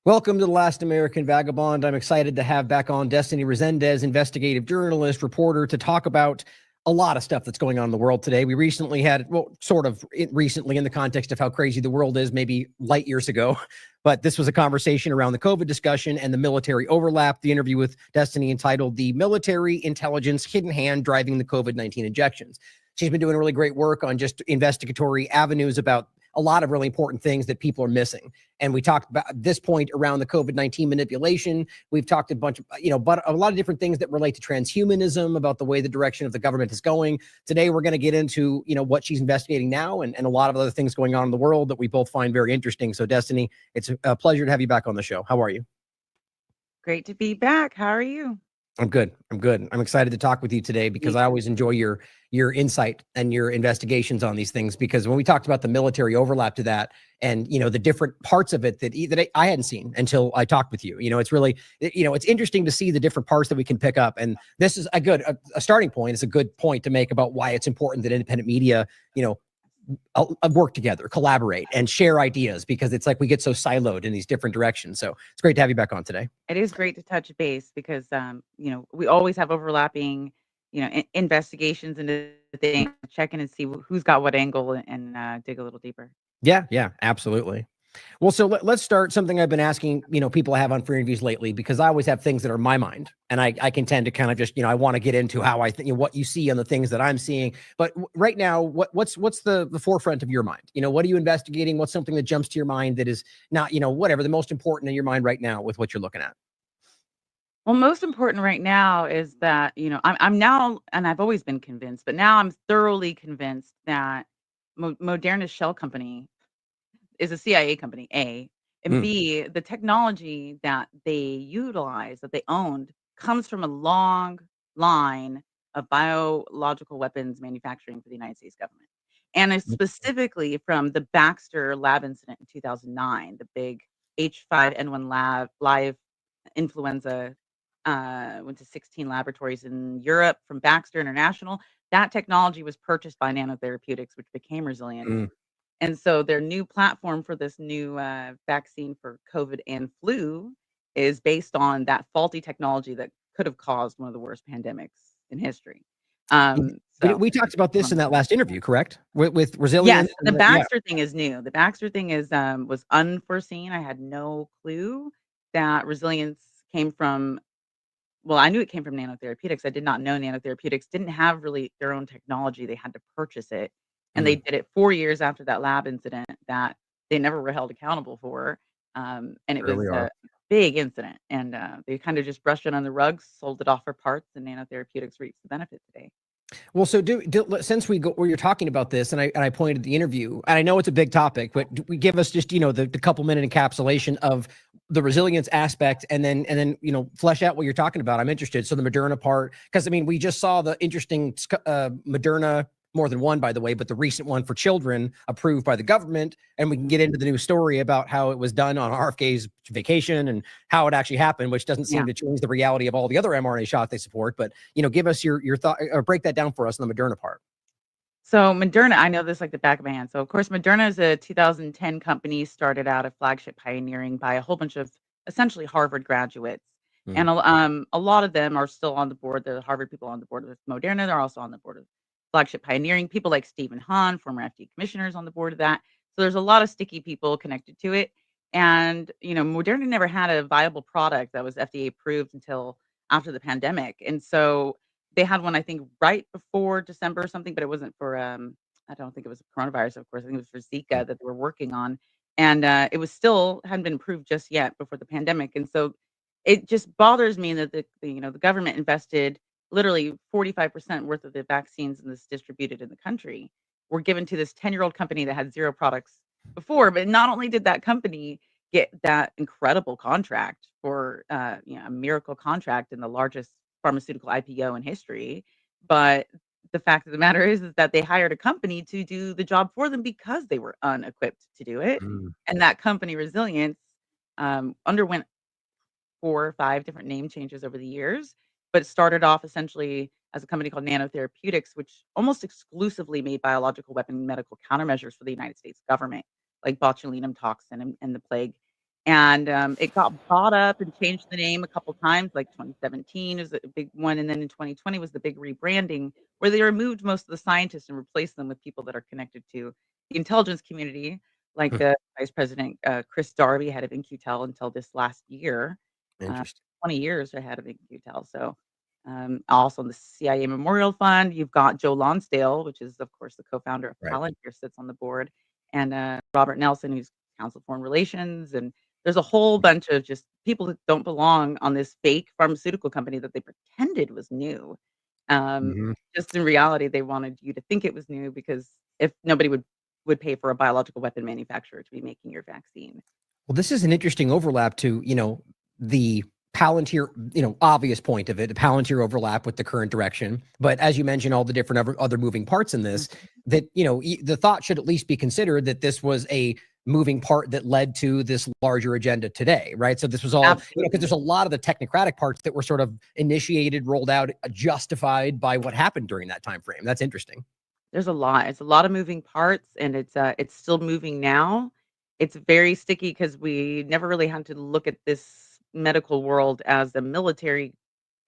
Welcome to The Last American Vagabond. I'm excited to have back on Destiny Rezendes, investigative journalist, reporter, to talk about a lot of stuff that's going on in the world today. We recently had, well, sort of recently in the context of how crazy the world is, maybe light years ago, but this was a conversation around the COVID discussion and the military overlap. The interview with Destiny entitled "The Military Intelligence Hidden Hand Driving the COVID-19 Injections." She's been doing really great work on just investigatory avenues about a lot of really important things that people are missing. And we talked about at this point around the COVID-19 manipulation. We've talked a bunch of, but a lot of different things that relate to transhumanism, about the way the direction of the government is going. Today, we're going to get into, what she's investigating now and a lot of other things going on in the world that we both find very interesting. So Destiny, it's a pleasure to have you back on the show. How are you? Great to be back. How are you? I'm good. I'm excited to talk with you today because I always enjoy your insight and your investigations on these things, because when we talked about the military overlap to that and, the different parts of it that I hadn't seen until I talked with you, it's really, it's interesting to see the different parts that we can pick up. And this is a starting point. It's a good point to make about why it's important that independent media, work together, collaborate, and share ideas, because it's like we get so siloed in these different directions. So it's great to have you back on today. It is great to touch base because, we always have overlapping, investigations into things, check in and see who's got what angle and dig a little deeper. Yeah, absolutely. Well, so let's start something I've been asking, people I have on free interviews lately, because I always have things that are in my mind, and I can tend to kind of just, I want to get into how I think, what you see on the things that I'm seeing. But right now, what's the forefront of your mind? What are you investigating? What's something that jumps to your mind that is not, whatever the most important in your mind right now with what you're looking at? Well, most important right now is that, I'm now, and I've always been convinced, but now I'm thoroughly convinced that Moderna's shell company is a CIA company, A, and Mm. B, the technology that they utilize, that they owned, comes from a long line of biological weapons manufacturing for the United States government. And it's specifically from the Baxter lab incident in 2009, the big H5N1 live influenza, went to 16 laboratories in Europe from Baxter International. That technology was purchased by Nanotherapeutics, which became Resilient. Mm. And so their new platform for this new vaccine for COVID and flu is based on that faulty technology that could have caused one of the worst pandemics in history. We talked about this in that last interview, correct? With resilience. Yes, the Baxter thing is new. The Baxter thing is was unforeseen. I had no clue that resilience came from. Well, I knew it came from Nanotherapeutics. I did not know Nanotherapeutics didn't have really their own technology. They had to purchase it, and they did it 4 years after that lab incident that they never were held accountable for. And it was Really a are. big incident, and they kind of just brushed it on the rug, sold it off for parts, and Nanotherapeutics reaps the benefit today. Well, so since we go where you're talking about this, and I pointed the interview, and I know it's a big topic, but we give us just the couple minute encapsulation of the resilience aspect, and then flesh out what you're talking about. I'm interested. So the Moderna part, because we just saw the interesting Moderna, more than one, by the way, but the recent one for children approved by the government. And we can get into the new story about how it was done on RFK's vacation and how it actually happened, which doesn't seem to change the reality of all the other mRNA shots they support. But, give us your thought, or break that down for us on the Moderna part. So Moderna, I know this like the back of my hand. So of course, Moderna is a 2010 company, started out of flagship pioneering by a whole bunch of essentially Harvard graduates. And a lot of them are still on the board. The Harvard people on the board with Moderna, they're also on the board of flagship pioneering. People like Stephen Hahn, former FDA commissioners, on the board of that. So there's a lot of sticky people connected to it. And Moderna never had a viable product that was FDA approved until after the pandemic. And so they had one, I think, right before December or something, but it wasn't for, I don't think it was coronavirus, of course. I think it was for Zika that they were working on. And it was still hadn't been approved just yet before the pandemic. And so it just bothers me that the government invested literally 45% worth of the vaccines in this distributed in the country were given to this 10-year-old company that had zero products before. But not only did that company get that incredible contract for, a miracle contract in the largest pharmaceutical IPO in history, but the fact of the matter is that they hired a company to do the job for them because they were unequipped to do it. And that company, Resilience, underwent 4 or 5 different name changes over the years, but started off essentially as a company called Nanotherapeutics, which almost exclusively made biological weapon medical countermeasures for the United States government, like botulinum toxin and the plague. And it got bought up and changed the name a couple times, like 2017 is a big one. And then in 2020 was the big rebranding where they removed most of the scientists and replaced them with people that are connected to the intelligence community, like the Vice President Chris Darby, head of InQtel until this last year, uh, Interesting. 20 years ahead of InQtel. So also in the CIA Memorial Fund, you've got Joe Lonsdale, which is, of course, the co-founder of Right. Palantir, sits on the board, and Robert Nelson, who's Council of Foreign Relations. And there's a whole bunch of just people that don't belong on this fake pharmaceutical company that they pretended was new. Um, Mhm. just in reality, they wanted you to think it was new because if nobody would pay for a biological weapon manufacturer to be making your vaccine. Well, this is an interesting overlap to, the Palantir, obvious point of it, the Palantir overlap with the current direction. But as you mentioned, all the different other moving parts in this, that, the thought should at least be considered that this was a moving part that led to this larger agenda today, right? So this was all, because there's a lot of the technocratic parts that were sort of initiated, rolled out, justified by what happened during that time frame. That's interesting. There's a lot. It's a lot of moving parts, and it's still moving now. It's very sticky because we never really had to look at this medical world as a military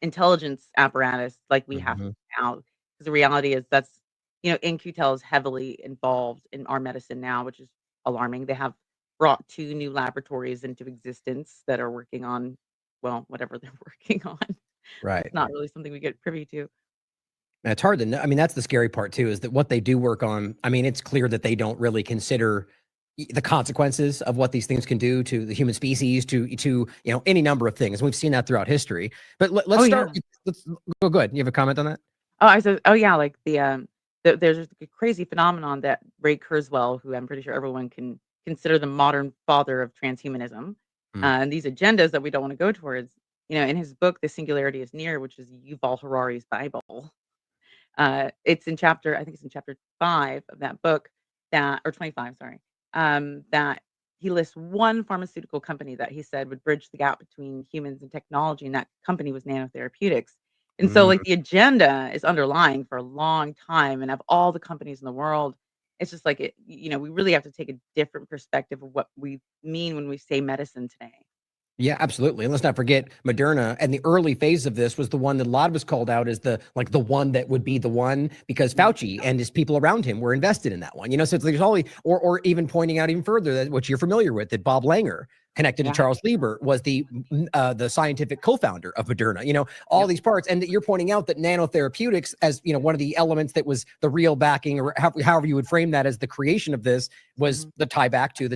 intelligence apparatus like we have Mhm. now. Because the reality is that's, InQtel is heavily involved in our medicine now, which is alarming. They have brought 2 new laboratories into existence that are working on, well, whatever they're working on. Right. It's not really something we get privy to. And it's hard to know. I mean, that's the scary part too, is that what they do work on, I mean, it's clear that they don't really consider the consequences of what these things can do to the human species, to any number of things. And we've seen that throughout history. But let's Oh, start. yeah. Let's go. Good. You have a comment on that? Oh, I said, oh yeah, like there's a crazy phenomenon that Ray Kurzweil, who I'm pretty sure everyone can consider the modern father of transhumanism, Mm. and these agendas that we don't want to go towards. In his book, The Singularity is Near, which is Yuval Harari's Bible. It's in chapter, I think it's in chapter 5 of that book that, or 25, sorry, that he lists one pharmaceutical company that he said would bridge the gap between humans and technology, and that company was nanotherapeutics. And so, Mm. like, the agenda is underlying for a long time, and of all the companies in the world, it's just like we really have to take a different perspective of what we mean when we say medicine today. Yeah, absolutely. And let's not forget Moderna, and the early phase of this was the one that a lot of us called out as the one that would be the one, because Mhm. Fauci and his people around him were invested in that one. So there's all or even pointing out even further that what you're familiar with, that Bob Langer, connected to Yeah. Charles Lieber, was the scientific co-founder of Moderna. All Yep. these parts, and that you're pointing out that nanotherapeutics, as one of the elements that was the real backing, or however you would frame that, as the creation of this, was Mhm. the tie back to the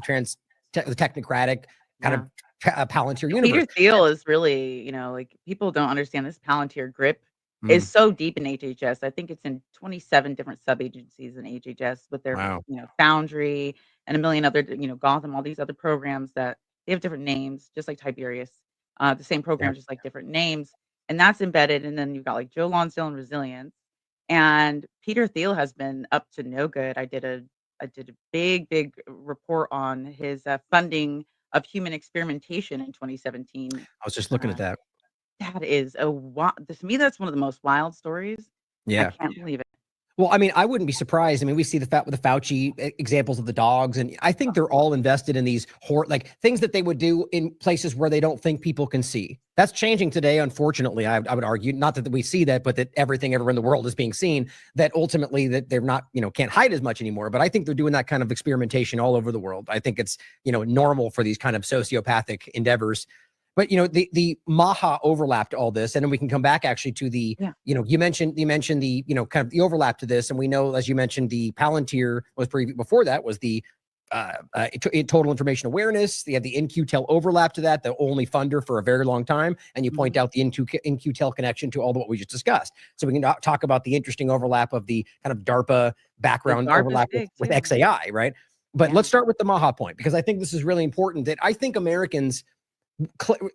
the technocratic kind of Yeah. Palantir Peter universe. Thiel is really, like, people don't understand this Palantir grip is Mm, so deep in HHS. I think it's in 27 different sub-agencies in HHS with their, wow. Foundry and a million other, Gotham, all these other programs that they have different names, just like Tiberius. The same Yeah. program, just like different names. And that's embedded. And then you've got like Joe Lonsdale and Resilience. And Peter Thiel has been up to no good. I did a big report on his funding of human experimentation in 2017. I was just looking Uh, at that. that is a to me, that's one of the most wild stories. I Yeah. can't believe it. Well, I mean, I wouldn't be surprised. I mean, we see the with the Fauci examples of the dogs, and I think they're all invested in these like things that they would do in places where they don't think people can see. That's changing today, unfortunately. I would argue, not that we see that, but that everything everywhere in the world is being seen. That ultimately that they're not, can't hide as much anymore. But I think they're doing that kind of experimentation all over the world. I think it's normal for these kind of sociopathic endeavors. But the MAHA overlapped all this, and then we can come back actually to the Yeah. you mentioned the kind of the overlap to this, and we know, as you mentioned, the Palantir was before that was the total information awareness. They had the InQtel overlap to that, the only funder for a very long time, and you point Mhm. out the InQtel connection to all of what we just discussed. So we can talk about the interesting overlap of the kind of DARPA The background DARPA's overlap big with too. xAI, right? But Yeah. let's start with the MAHA point, because I think this is really important. That I think Americans,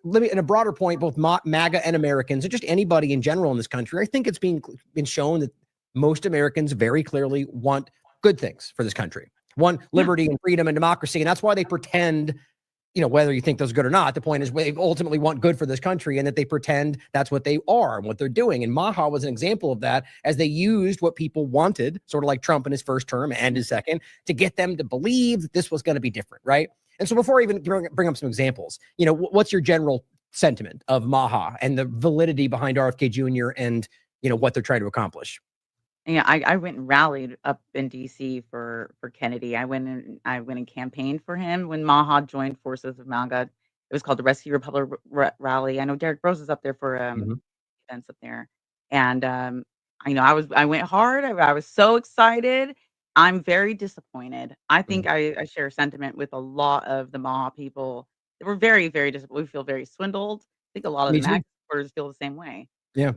let me, in a broader point, both MAGA and Americans, and just anybody in general in this country, I think it's been shown that most Americans very clearly want good things for this country, want Yeah. liberty and freedom and democracy, and that's why they pretend, whether you think those are good or not. The point is they ultimately want good for this country, and that they pretend that's what they are and what they're doing. And MAHA was an example of that, as they used what people wanted, sort of like Trump in his first term and his second, to get them to believe that this was going to be different, right? And so before I even bring up some examples, you know, what's your general sentiment of MAHA and the validity behind RFK Jr. and, you know, what they're trying to accomplish? Yeah, I went and rallied up in DC for Kennedy. I went and campaigned for him when MAHA joined forces with MAGA. It was called the Rescue Republic Rally. I know Derek Rose is up there for Mhm. events up there, and I went hard. I was so excited. I'm very disappointed. I Mm. think I share sentiment with a lot of the MAHA people. They were very, very disappointed. We feel very swindled. I think a lot of Me the too. MAGA supporters feel the same way. Yeah.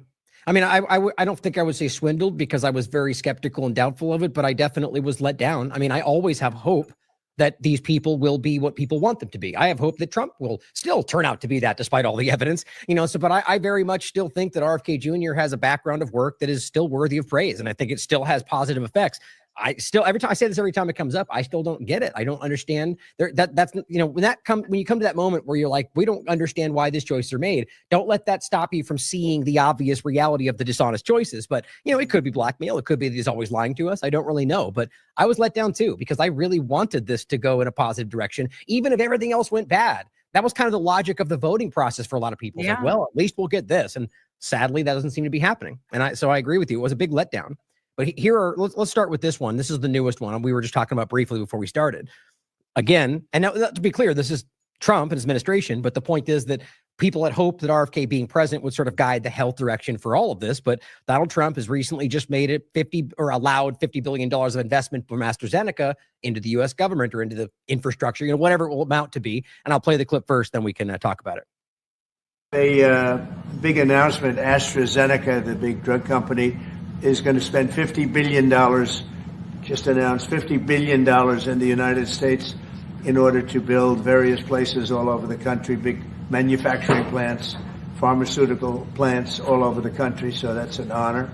I mean, I don't think I would say swindled because I was very skeptical and doubtful of it, but I definitely was let down. I mean, I always have hope that these people will be what people want them to be. I have hope that Trump will still turn out to be that despite all the evidence, you know, so, but I very much still think that RFK Jr. has a background of work that is still worthy of praise. And I think it still has positive effects. I still, every time I say this, every time it comes up, I still don't get it. I don't understand there. That's, you know, when you come to that moment where you're like, we don't understand why these choices are made. Don't let that stop you from seeing the obvious reality of the dishonest choices. But, you know, it could be blackmail. It could be that he's always lying to us. I don't really know, but I was let down too, because I really wanted this to go in a positive direction, even if everything else went bad. That was kind of the logic of the voting process for a lot of people. It's like, Yeah. well, at least we'll get this. And sadly, that doesn't seem to be happening. And so I agree with you. It was a big letdown. But let's start with this one. This is the newest one. We were just talking about briefly before we started. Again, and now, to be clear, this is Trump and his administration, but the point is that people had hoped that RFK being president would sort of guide the health direction for all of this. But Donald Trump has recently just made it allowed $50 billion of investment from AstraZeneca into the U.S. government or into the infrastructure, you know, whatever it will amount to be. And I'll play the clip first, then we can talk about it. A big announcement. AstraZeneca, the big drug company, is going to spend $50 billion, just announced $50 billion in the United States in order to build various places all over the country, big manufacturing plants, pharmaceutical plants all over the country. So that's an honor.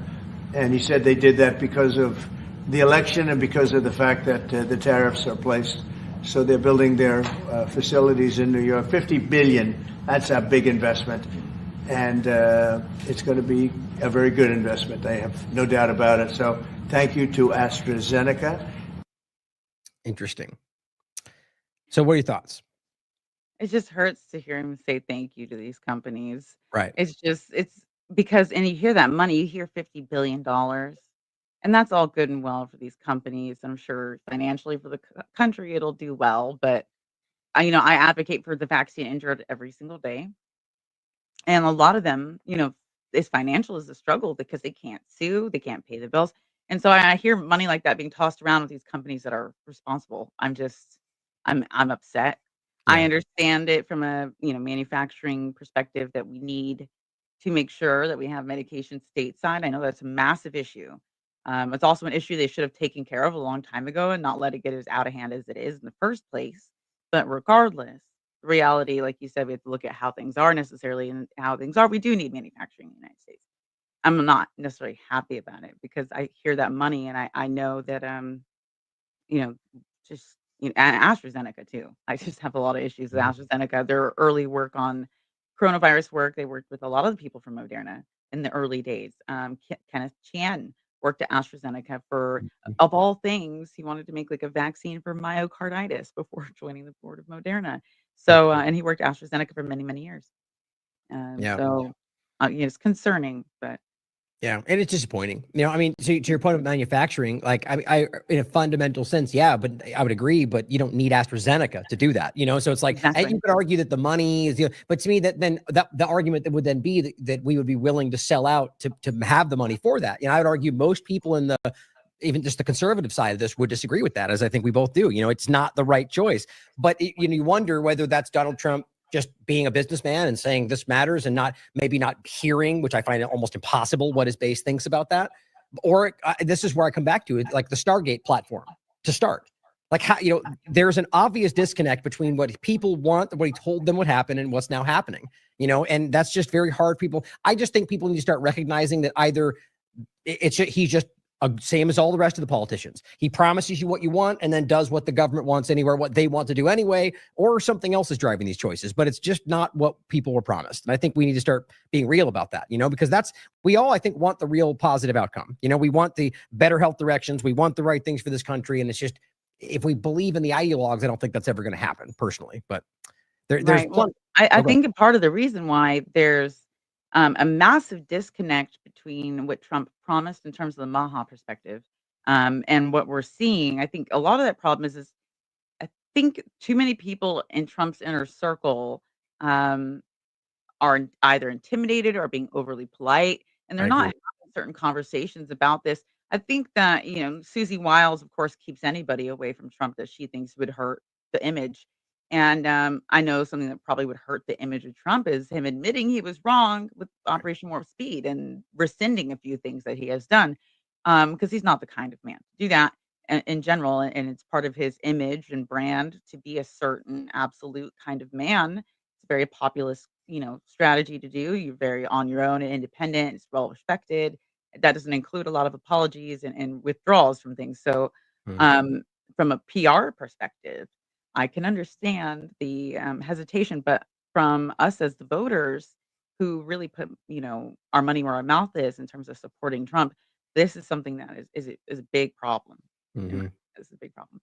And he said they did that because of the election and because of the fact that the tariffs are placed. So they're building their facilities in New York. $50 billion, that's a big investment. And it's going to be a very good investment. I have no doubt about it. So thank you to AstraZeneca. Interesting. So what are your thoughts? It just hurts to hear him say thank you to these companies. Right. It's because and you hear that money, you hear $50 billion, and that's all good and well for these companies. I'm sure financially for the country, it'll do well, but I advocate for the vaccine injured every single day. And a lot of them, is financial is a struggle because they can't sue, they can't pay the bills. And so I hear money like that being tossed around with these companies that are responsible. I'm upset. I Yeah. understand it from a, manufacturing perspective that we need to make sure that we have medication stateside. I know that's a massive issue. It's also an issue they should have taken care of a long time ago and not let it get as out of hand as it is in the first place. But regardless, the reality, like you said, we have to look at how things are necessarily and how things are. We do need manufacturing in the United States. I'm not necessarily happy about it because I hear that money and I know that you know, just and AstraZeneca too. I just have a lot of issues with Mhm. AstraZeneca. Their early work on coronavirus work, they worked with a lot of the people from Moderna in the early days. Kenneth Chan worked at AstraZeneca for, of all things, he wanted to make like a vaccine for myocarditis before joining the board of Moderna. So, and he worked at AstraZeneca for many, many years. Yeah. It's concerning, but Yeah, and it's disappointing. You know, I mean, to your point of manufacturing, like I, in a fundamental sense, yeah, but I would agree. But you don't need AstraZeneca to do that. You know, so it's like and you exactly. could argue that the money is, but to me, that then that the argument that would then be that we would be willing to sell out to have the money for that. You know, I would argue most people in the even just the conservative side of this would disagree with that, as I think we both do. You know, it's not the right choice. But you wonder whether that's Donald Trump just being a businessman and saying this matters and maybe not hearing, which I find it almost impossible, what his base thinks about that. Or this is where I come back to it, like the Stargate platform to start. Like how, there's an obvious disconnect between what people want, what he told them would happen and what's now happening, and that's just very hard. I just think people need to start recognizing that either he's just same as all the rest of the politicians. He promises you what you want and then does what the government wants anywhere, what they want to do anyway, or something else is driving these choices. But it's just not what people were promised. And I think we need to start being real about that, because we all, I think, want the real positive outcome. We want the better health directions. We want the right things for this country. And if we believe in the ideologues, I don't think that's ever going to happen personally, but there's Right. Well, plenty. I think a part of the reason why there's a massive disconnect between what Trump promised in terms of the MAHA perspective and what we're seeing, I think a lot of that problem is I think too many people in Trump's inner circle um, are either intimidated or being overly polite, and I they're not agree. having certain conversations about this. I think that, Susie Wiles, of course, keeps anybody away from Trump that she thinks would hurt the image. And I know something that probably would hurt the image of Trump is him admitting he was wrong with Operation Warp Speed and rescinding a few things that he has done, because he's not the kind of man to do that in general, and it's part of his image and brand to be a certain absolute kind of man. It's a very populist, strategy to do. You're very on your own and independent. It's well respected. That doesn't include a lot of apologies and withdrawals from things. So, Hmm. from a PR perspective, I can understand the hesitation, but from us as the voters who really put, our money where our mouth is in terms of supporting Trump, this is something that is a big problem. In my Hmm. This is a big problem.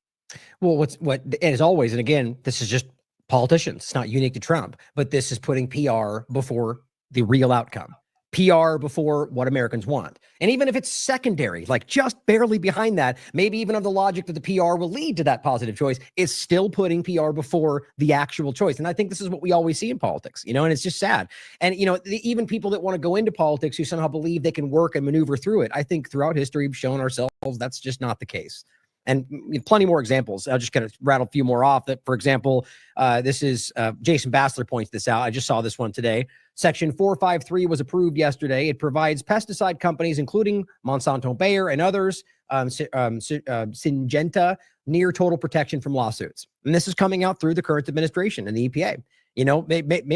Well, what as always, and again, this is just politicians. It's not unique to Trump, but this is putting PR before the real outcome. PR before what Americans want. And even if it's secondary, like just barely behind that, maybe even of the logic that the PR will lead to that positive choice, is still putting PR before the actual choice. And I think this is what we always see in politics, and it's just sad. And, even people that want to go into politics who somehow believe they can work and maneuver through it, I think throughout history, we've shown ourselves that's just not the case. And plenty more examples. I'll just kind of rattle a few more off. That, for example, this is Jason Bassler points this out. I just saw this one today. Section 453 was approved yesterday. It provides pesticide companies, including Monsanto Bayer and others, Syngenta, near total protection from lawsuits. And this is coming out through the current administration and the EPA.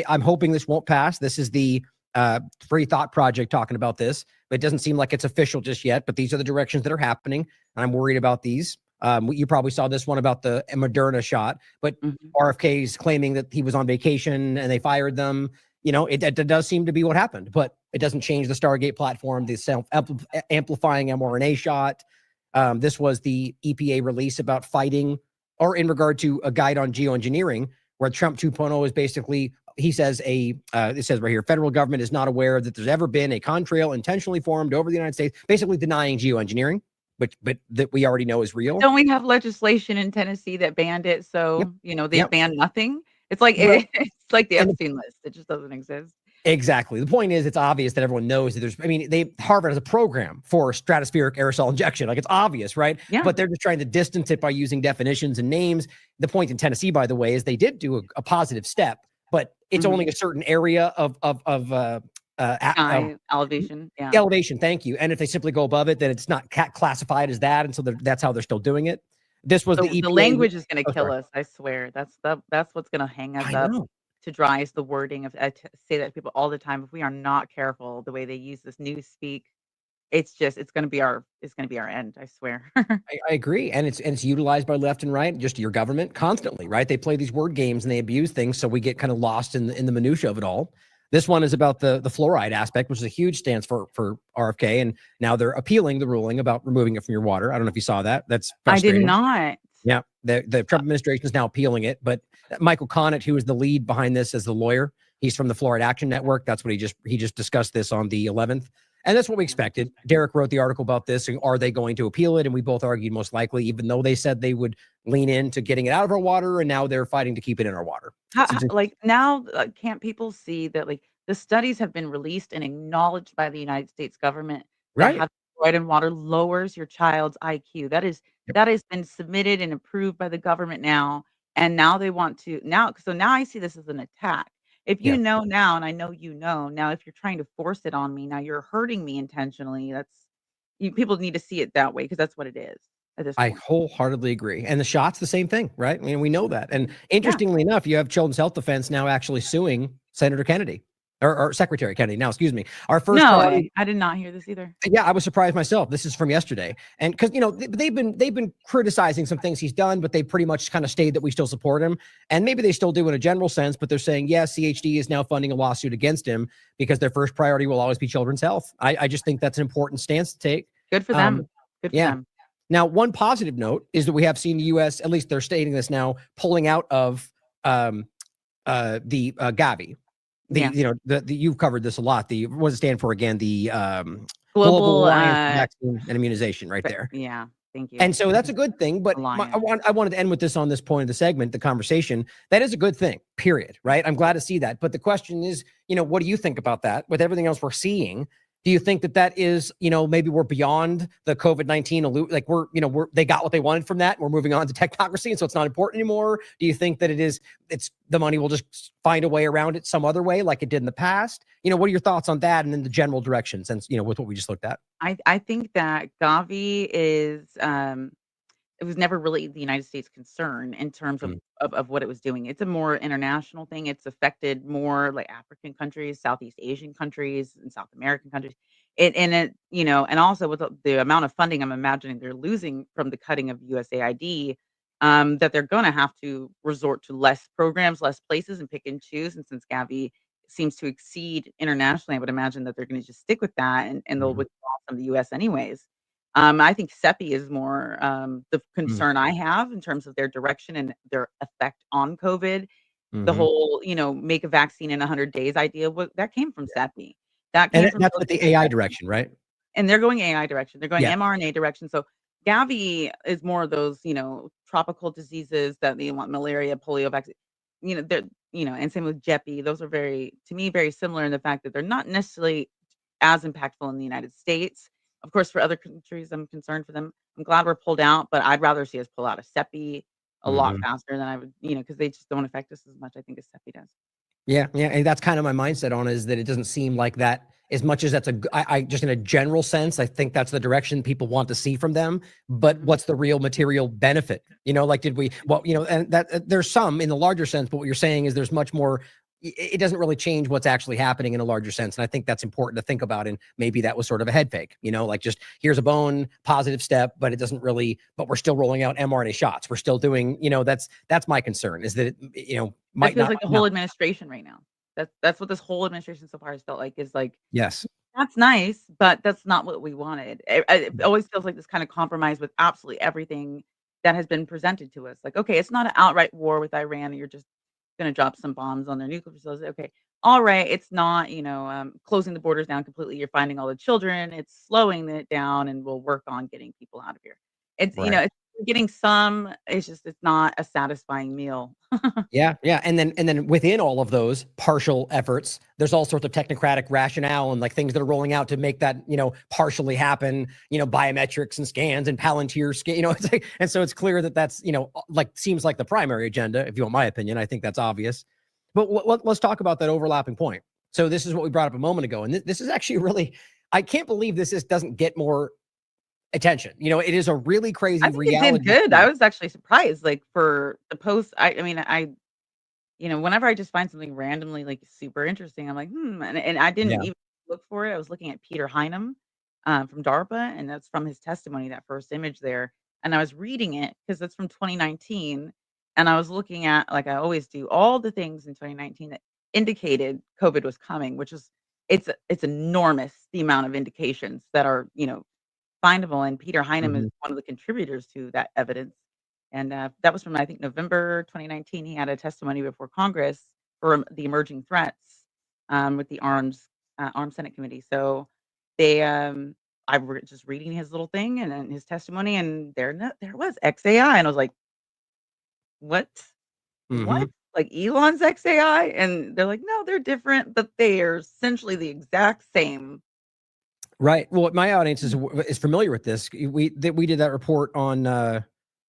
I'm hoping this won't pass. This is the Free Thought Project talking about this, but it doesn't seem like it's official just yet. But these are the directions that are happening. I'm worried about these. You probably saw this one about the Moderna shot, but RFK's claiming that he was on vacation and they fired them. It does seem to be what happened, but it doesn't change the Stargate platform, the self-amplifying mRNA shot. This was the EPA release about fighting, or in regard to a guide on geoengineering, where Trump 2.0 is basically, he says it says right here, federal government is not aware that there's ever been a contrail intentionally formed over the United States, basically denying geoengineering, but that we already know is real. Don't we have legislation in Tennessee that banned it? So, they've banned nothing. It's like it's like the Epstein list. It just doesn't exist. Exactly. The point is, it's obvious that everyone knows that Harvard has a program for stratospheric aerosol injection. Like, it's obvious, right? Yeah. But they're just trying to distance it by using definitions and names. The point in Tennessee, by the way, is they did do a positive step, but it's only a certain area of elevation. Yeah. Elevation. Thank you. And if they simply go above it, then it's not classified as that. And so that's how they're still doing it. This was the EPA. The language is going to kill us. I swear. That's what's going to hang us up to dry is the wording of. I say that to people all the time. If we are not careful, the way they use this news speak, it's going to be our end. I swear. I agree, and it's utilized by left and right, just your government constantly, right? They play these word games and they abuse things, so we get kind of lost in the minutia of it all. This one is about the fluoride aspect, which is a huge stance for RFK, and now they're appealing the ruling about removing it from your water. I don't know if you saw that. That's frustrating. I did not. Yeah, the Trump administration is now appealing it, but Michael Connett, who is the lead behind this as the lawyer, he's from the Fluoride Action Network. That's what he just discussed this on the 11th. And that's what we expected. Derek wrote the article about this. And are they going to appeal it? And we both argued most likely, even though they said they would lean into getting it out of our water, and now they're fighting to keep it in our water. Now, can't people see that the studies have been released and acknowledged by the United States government that having fluoride in water lowers your child's IQ. That has been submitted and approved by the government now. And now they want to So now I see this as an attack. If you know now, and I know now, if you're trying to force it on me, now you're hurting me intentionally. People need to see it that way, because that's what it is at this point. I wholeheartedly agree. And the shot's the same thing, right? I mean, we know that. And interestingly enough, you have Children's Health Defense now actually suing Senator Kennedy. Or Secretary Kennedy. Now, excuse me. Our first. No, I did not hear this either. Yeah, I was surprised myself. This is from yesterday, and because they've been criticizing some things he's done, but they pretty much kind of stayed that we still support him, and maybe they still do in a general sense. But they're saying, yes, CHD is now funding a lawsuit against him because their first priority will always be children's health. I just think that's an important stance to take. Good for them. Good for them. Now, one positive note is that we have seen the U.S., at least they're stating this now, pulling out of the Gavi. You've covered this a lot. What does it stand for again? The Global Alliance for Vaccine and Immunization, right there. Yeah, thank you. And so that's a good thing. But I wanted to end with this on this point of the segment, the conversation. That is a good thing, period, right? I'm glad to see that. But the question is, what do you think about that with everything else we're seeing? Do you think that is, maybe we're beyond the COVID-19, like they got what they wanted from that, and we're moving on to technocracy, and so it's not important anymore? Do you think that it's the money will just find a way around it some other way, like it did in the past? What are your thoughts on that, and then the general direction, since with what we just looked at? I think that Gavi is it was never really the United States' concern in terms of what it was doing. It's a more international thing. It's affected more like African countries, Southeast Asian countries, and South American countries. And also with the amount of funding I'm imagining they're losing from the cutting of USAID, that they're going to have to resort to less programs, less places, and pick and choose. And since Gavi seems to exceed internationally, I would imagine that they're going to just stick with that, and they'll withdraw from the U.S. anyways. I think CEPI is more the concern I have in terms of their direction and their effect on COVID. The whole, make a vaccine in 100 days idea, that came from CEPI. That came from that's with the AI direction, right? And they're going AI direction. They're going mRNA direction. So Gavi is more of those, tropical diseases that they want, malaria, polio vaccine. And same with JEPI. Those are to me, very similar in the fact that they're not necessarily as impactful in the United States. Of course, for other countries, I'm concerned for them. I'm glad we're pulled out, but I'd rather see us pull out of CEPI a lot faster than I would, because they just don't affect us as much, I think, as CEPI does. Yeah. And that's kind of my mindset on it, is that it doesn't seem like that, as much as that's I just in a general sense, I think that's the direction people want to see from them. But what's the real material benefit? Like, did we, and that there's some in the larger sense, but what you're saying is there's much more. It doesn't really change what's actually happening in a larger sense. And I think that's important to think about. And maybe that was sort of a head fake, like just here's a bone, positive step, but it doesn't really, but we're still rolling out mRNA shots. We're still doing, that's my concern, is that, It feels like the whole administration right now. That's what this whole administration so far has felt like, is like, yes, that's nice, but that's not what we wanted. It always feels like this kind of compromise with absolutely everything that has been presented to us. Like, okay, it's not an outright war with Iran, and you're just going to drop some bombs on their nuclear facilities. Okay, all right, it's not, closing the borders down completely. You're finding all the children. It's slowing it down, and we'll work on getting people out of here. It's right. It's getting some. It's not a satisfying meal. Yeah. And then within all of those partial efforts, there's all sorts of technocratic rationale and like things that are rolling out to make that, partially happen, biometrics and scans and Palantir scan, it's like, and so it's clear that that's, seems like the primary agenda, if you want my opinion. I think that's obvious. But let's talk about that overlapping point. So this is what we brought up a moment ago. And this is actually really, I can't believe this doesn't get more attention. It is a really crazy reality. It did good. I was actually surprised, like, for the post. I mean, whenever I just find something randomly like super interesting, I'm like, and I didn't even look for it. I was looking at Peter Heinem from DARPA, and that's from his testimony, that first image there. And I was reading it because it's from 2019, and I was looking at, like I always do, all the things in 2019 that indicated COVID was coming, which is it's enormous, the amount of indications that are findable, and Peter Heinem is one of the contributors to that evidence. And that was from, I think, November 2019. He had a testimony before Congress for the emerging threats with the Armed Senate Committee. So they, I was just reading his little thing and then his testimony, and there was xAI, and I was like, what? What? Like Elon's xAI? And they're like, no, they're different, but they are essentially the exact same. Right. Well, my audience is familiar with this. We did that report on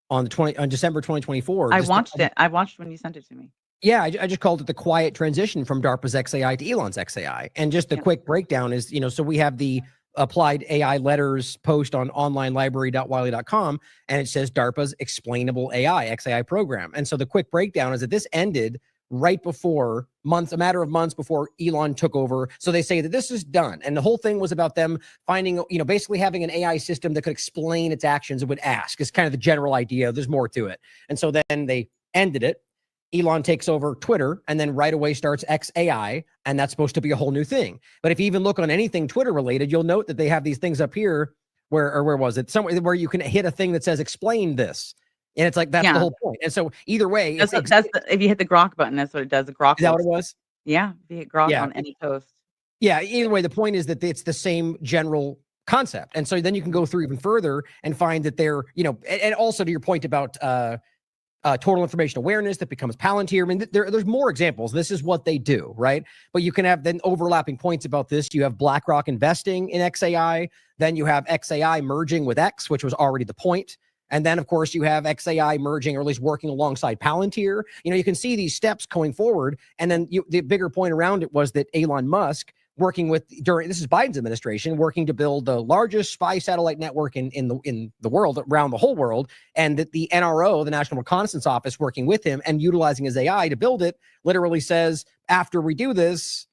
December 2024. I watched it. I watched when you sent it to me. Yeah, I just called it the quiet transition from DARPA's xAI to Elon's xAI. And just a quick breakdown is, so we have the applied AI letters post on onlinelibrary.wiley.com, and it says DARPA's explainable AI xAI program. And so the quick breakdown is that this ended right before a matter of months before Elon took over. So they say that this is done. And the whole thing was about them finding, basically having an AI system that could explain its actions and would ask. It's kind of the general idea. There's more to it. And so then they ended it. Elon takes over Twitter, and then right away starts xAI, and that's supposed to be a whole new thing. But if you even look on anything Twitter related, you'll note that they have these things up here where was it? Somewhere where you can hit a thing that says explain this. And it's like that's the Yeah. whole point. And so either way, That's it's if you hit the grok button, that's what it does. The grok is that will what it was? yeah, if you hit grok Yeah. on any post. Yeah, either way, the point is that it's the same general concept. And so then you can go through even further and find that they're, and also to your point about total information awareness that becomes Palantir. I mean, there's more examples. This is what they do, right? But you can have then overlapping points about this. You have BlackRock investing in xAI. Then you have xAI merging with X, which was already the point. And then, of course, you have xAI merging, or at least working alongside Palantir. You can see these steps going forward. And then the bigger point around it was that Elon Musk, working with this is Biden's administration, working to build the largest spy satellite network in the world, around the whole world, and that the NRO, the National Reconnaissance Office, working with him and utilizing his AI to build it, literally says, after we do this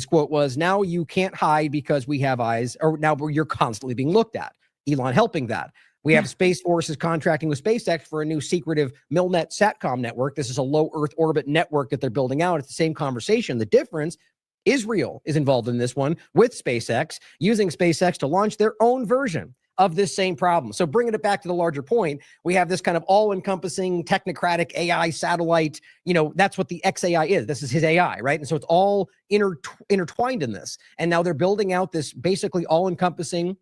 quote was, now you can't hide because we have eyes, or now you're constantly being looked at. Elon helping that. We have Space Forces contracting with SpaceX for a new secretive Milnet SATCOM network. This is a low Earth orbit network that they're building out. It's the same conversation. The difference, Israel is involved in this one with SpaceX, using SpaceX to launch their own version of this same problem. So bringing it back to the larger point, we have this kind of all-encompassing technocratic AI satellite. That's what the xAI is. This is his AI, right? And so it's all intertwined in this. And now they're building out this basically all-encompassing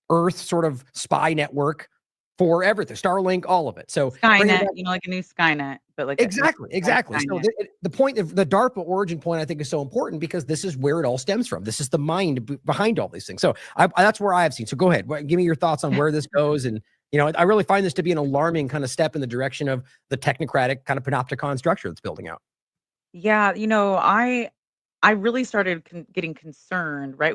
Earth sort of spy network for everything, Starlink, all of it. So Skynet, like a new Skynet, but like exactly. So the point of the DARPA origin point, I think, is so important because this is where it all stems from. This is the mind behind all these things. So that's where I have seen. So go ahead, give me your thoughts on where this goes. And I really find this to be an alarming kind of step in the direction of the technocratic kind of panopticon structure that's building out. Yeah, I really started getting concerned right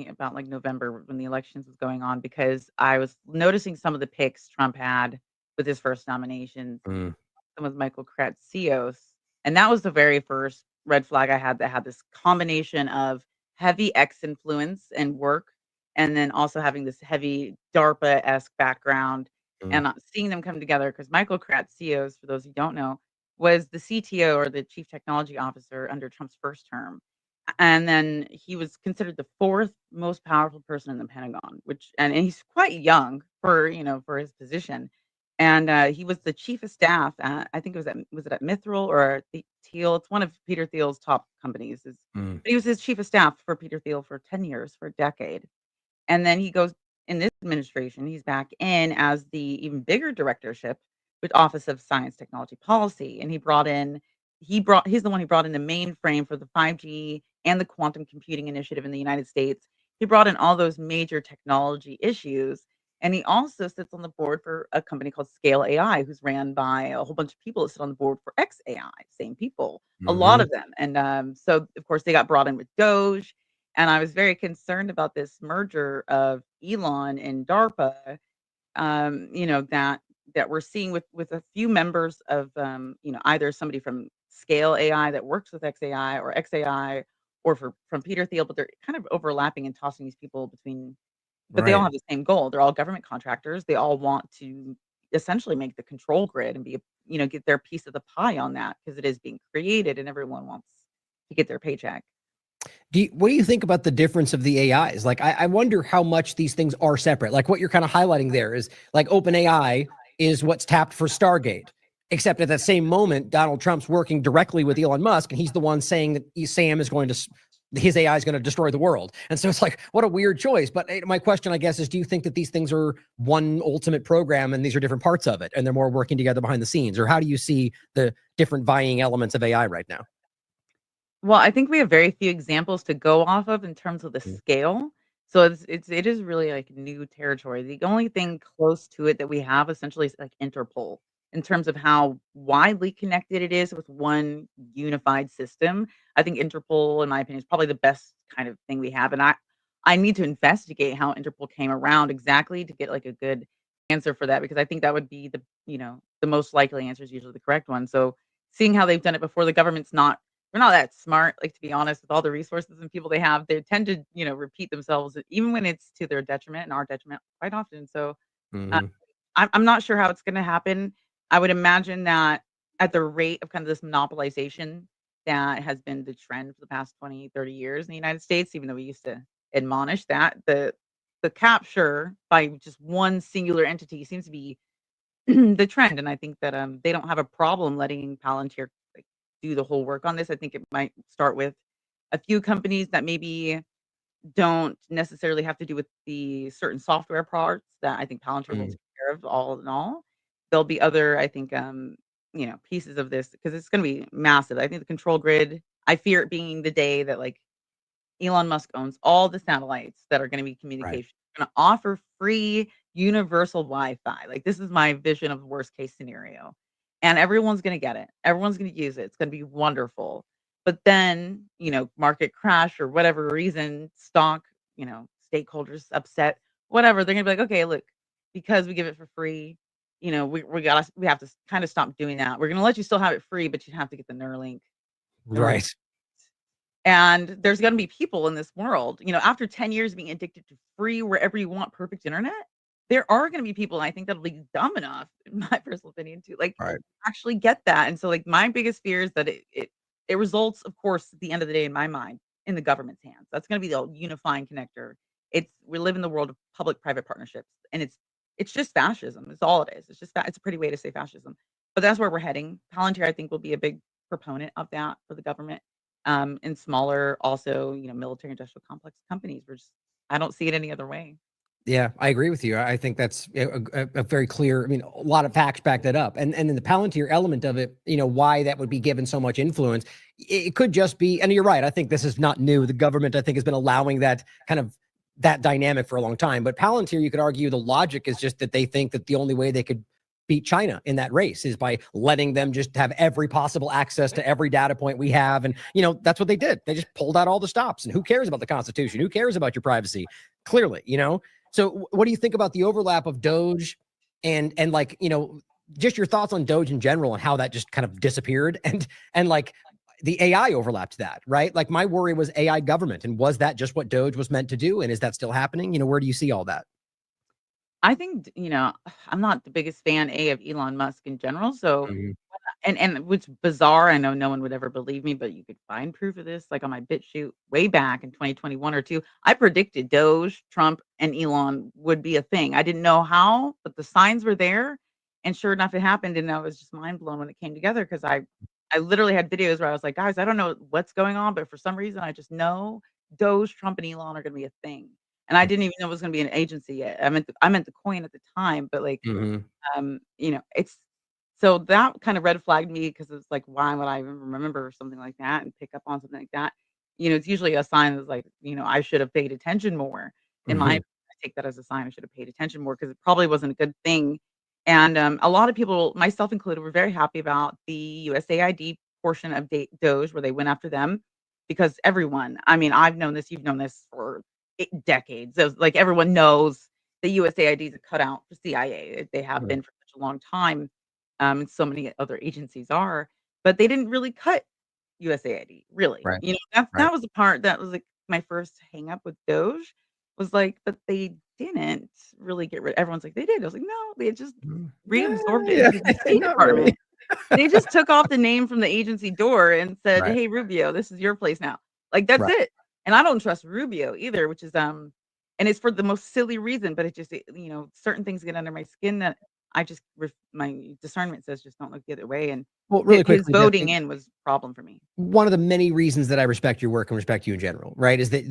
about like November when the elections was going on, because I was noticing some of the picks Trump had with his first nominations, some with Michael Kratsios, and that was the very first red flag I had, that had this combination of heavy X influence and work, and then also having this heavy DARPA-esque background, and seeing them come together. Because Michael Kratsios, for those who don't know, was the CTO, or the chief technology officer, under Trump's first term. And then he was considered the fourth most powerful person in the Pentagon, and he's quite young for his position. And he was the chief of staff at, I think was it at Mithril or Thiel? It's one of Peter Thiel's top companies. But he was his chief of staff for Peter Thiel for 10 years, for a decade. And then he goes in this administration, he's back in as the even bigger directorship with Office of Science Technology Policy. And he's the one who brought in the mainframe for the 5G and the quantum computing initiative in the United States. He brought in all those major technology issues. And he also sits on the board for a company called Scale AI, who's ran by a whole bunch of people that sit on the board for xAI, same people, a lot of them. And so, of course, they got brought in with Doge. And I was very concerned about this merger of Elon and DARPA, that we're seeing with a few members of, either somebody from Scale AI that works with xAI, or xAI, or from Peter Thiel, but they're kind of overlapping and tossing these people between, but they all have the same goal. They're all government contractors. They all want to essentially make the control grid and get their piece of the pie on that, because it is being created and everyone wants to get their paycheck. What do you think about the difference of the AIs? Like, I wonder how much these things are separate. Like what you're kind of highlighting there is like OpenAI is what's tapped for Stargate, except at that same moment, Donald Trump's working directly with Elon Musk, and he's the one saying that his AI is going to destroy the world. And so it's like, what a weird choice. But my question, I guess, is do you think that these things are one ultimate program and these are different parts of it and they're more working together behind the scenes? Or how do you see the different vying elements of AI right now? Well, I think we have very few examples to go off of in terms of the scale. So it is really like new territory. The only thing close to it that we have essentially is like Interpol, in terms of how widely connected it is with one unified system. I think Interpol, in my opinion, is probably the best kind of thing we have. And I need to investigate how Interpol came around exactly to get like a good answer for that, because I think that would be the most likely answer, is usually the correct one. So seeing how they've done it before, the government's not they're not that smart, like, to be honest, with all the resources and people they have. They tend to, repeat themselves, even when it's to their detriment and our detriment quite often. So, uh, I'm not sure how it's gonna happen. I would imagine that at the rate of kind of this monopolization that has been the trend for the past 20, 30 years in the United States, even though we used to admonish that, the capture by just one singular entity seems to be the trend, and I think that they don't have a problem letting Palantir like do the whole work on this. I think it might start with a few companies that maybe don't necessarily have to do with the certain software parts that I think Palantir will Mm. take care of all in all. There'll be other, I think, pieces of this because it's going to be massive. I think the control grid. I fear it being the day that like Elon Musk owns all the satellites that are going to be Right. communication. Going to offer free universal Wi-Fi. Like this is my vision of worst case scenario, and everyone's going to get it. Everyone's going to use it. It's going to be wonderful. But then, market crash or whatever reason, stock, stakeholders upset, whatever. They're going to be like, okay, look, because we give it for free, we have to kind of stop doing that. We're going to let you still have it free, but you have to get the Neuralink and we're gonna Right. and there's gonna be people in this world, after 10 years being addicted to free wherever you want perfect internet, there are gonna be people, and I think that'll be dumb enough, in my personal opinion, to like Right. actually get that. And so like my biggest fear is that it results, of course, at the end of the day, in my mind, in the government's hands. That's gonna be the unifying connector. We live in the world of public-private partnerships, and it's just fascism. It's all it is. It's just it's a pretty way to say fascism. But that's where we're heading. Palantir, I think, will be a big proponent of that for the government and smaller, also, military industrial complex companies. I don't see it any other way. Yeah, I agree with you. I think that's a very clear. I mean, a lot of facts back that up, and then the Palantir element of it. Why that would be given so much influence. It could just be, and you're right. I think this is not new. The government, I think, has been allowing that kind of that dynamic for a long time. But Palantir, you could argue the logic is just that they think that the only way they could beat China in that race is by letting them just have every possible access to every data point we have. And, that's what they did. They just pulled out all the stops. And who cares about the Constitution? Who cares about your privacy? Clearly, So what do you think about the overlap of Doge and like, just your thoughts on Doge in general and how that just kind of disappeared and like the AI overlapped that, right? Like my worry was AI government. And was that just what Doge was meant to do? And is that still happening? Where do you see all that? I think, I'm not the biggest fan of Elon Musk in general. So, Mhm. and what's bizarre, I know no one would ever believe me, but you could find proof of this, like on my BitChute way back in 2021 or two. I predicted Doge, Trump, and Elon would be a thing. I didn't know how, but the signs were there, and sure enough, it happened. And I was just mind blown when it came together because I literally had videos where I was like, guys, I don't know what's going on, but for some reason, I just know Doge, Trump, and Elon are going to be a thing. And I didn't even know it was going to be an agency yet. I meant the coin at the time, but like Mhm. it's so that kind of red flagged me because it's like, why would I even remember something like that and pick up on something like that? It's usually a sign that's like, I should have paid attention more. In my, Mhm. I take that as a sign I should have paid attention more because it probably wasn't a good thing. And a lot of people, myself included, were very happy about the USAID portion of Doge where they went after them because everyone, I mean, I've known this, you've known this for decades. So like everyone knows the USAID is a cutout for CIA. They have Right. been for such a long time, and so many other agencies are, but they didn't really cut USAID, really. Right. That was the part that was like my first hang up with Doge was like, but they didn't really get rid. Everyone's like, they did. I was like, no, they just reabsorbed it Yeah, into the yeah. State Not Department. really. They just took off the name from the agency door and said, Right. "Hey, Rubio, this is your place now." Like, that's Right. it. And I don't trust Rubio either, which is, and it's for the most silly reason, but certain things get under my skin that I just my discernment says just don't look the other way, and Well, hi really his quickly, voting Jesse, in was a problem for me. one of the many reasons that I respect your work and respect you in general, right, is that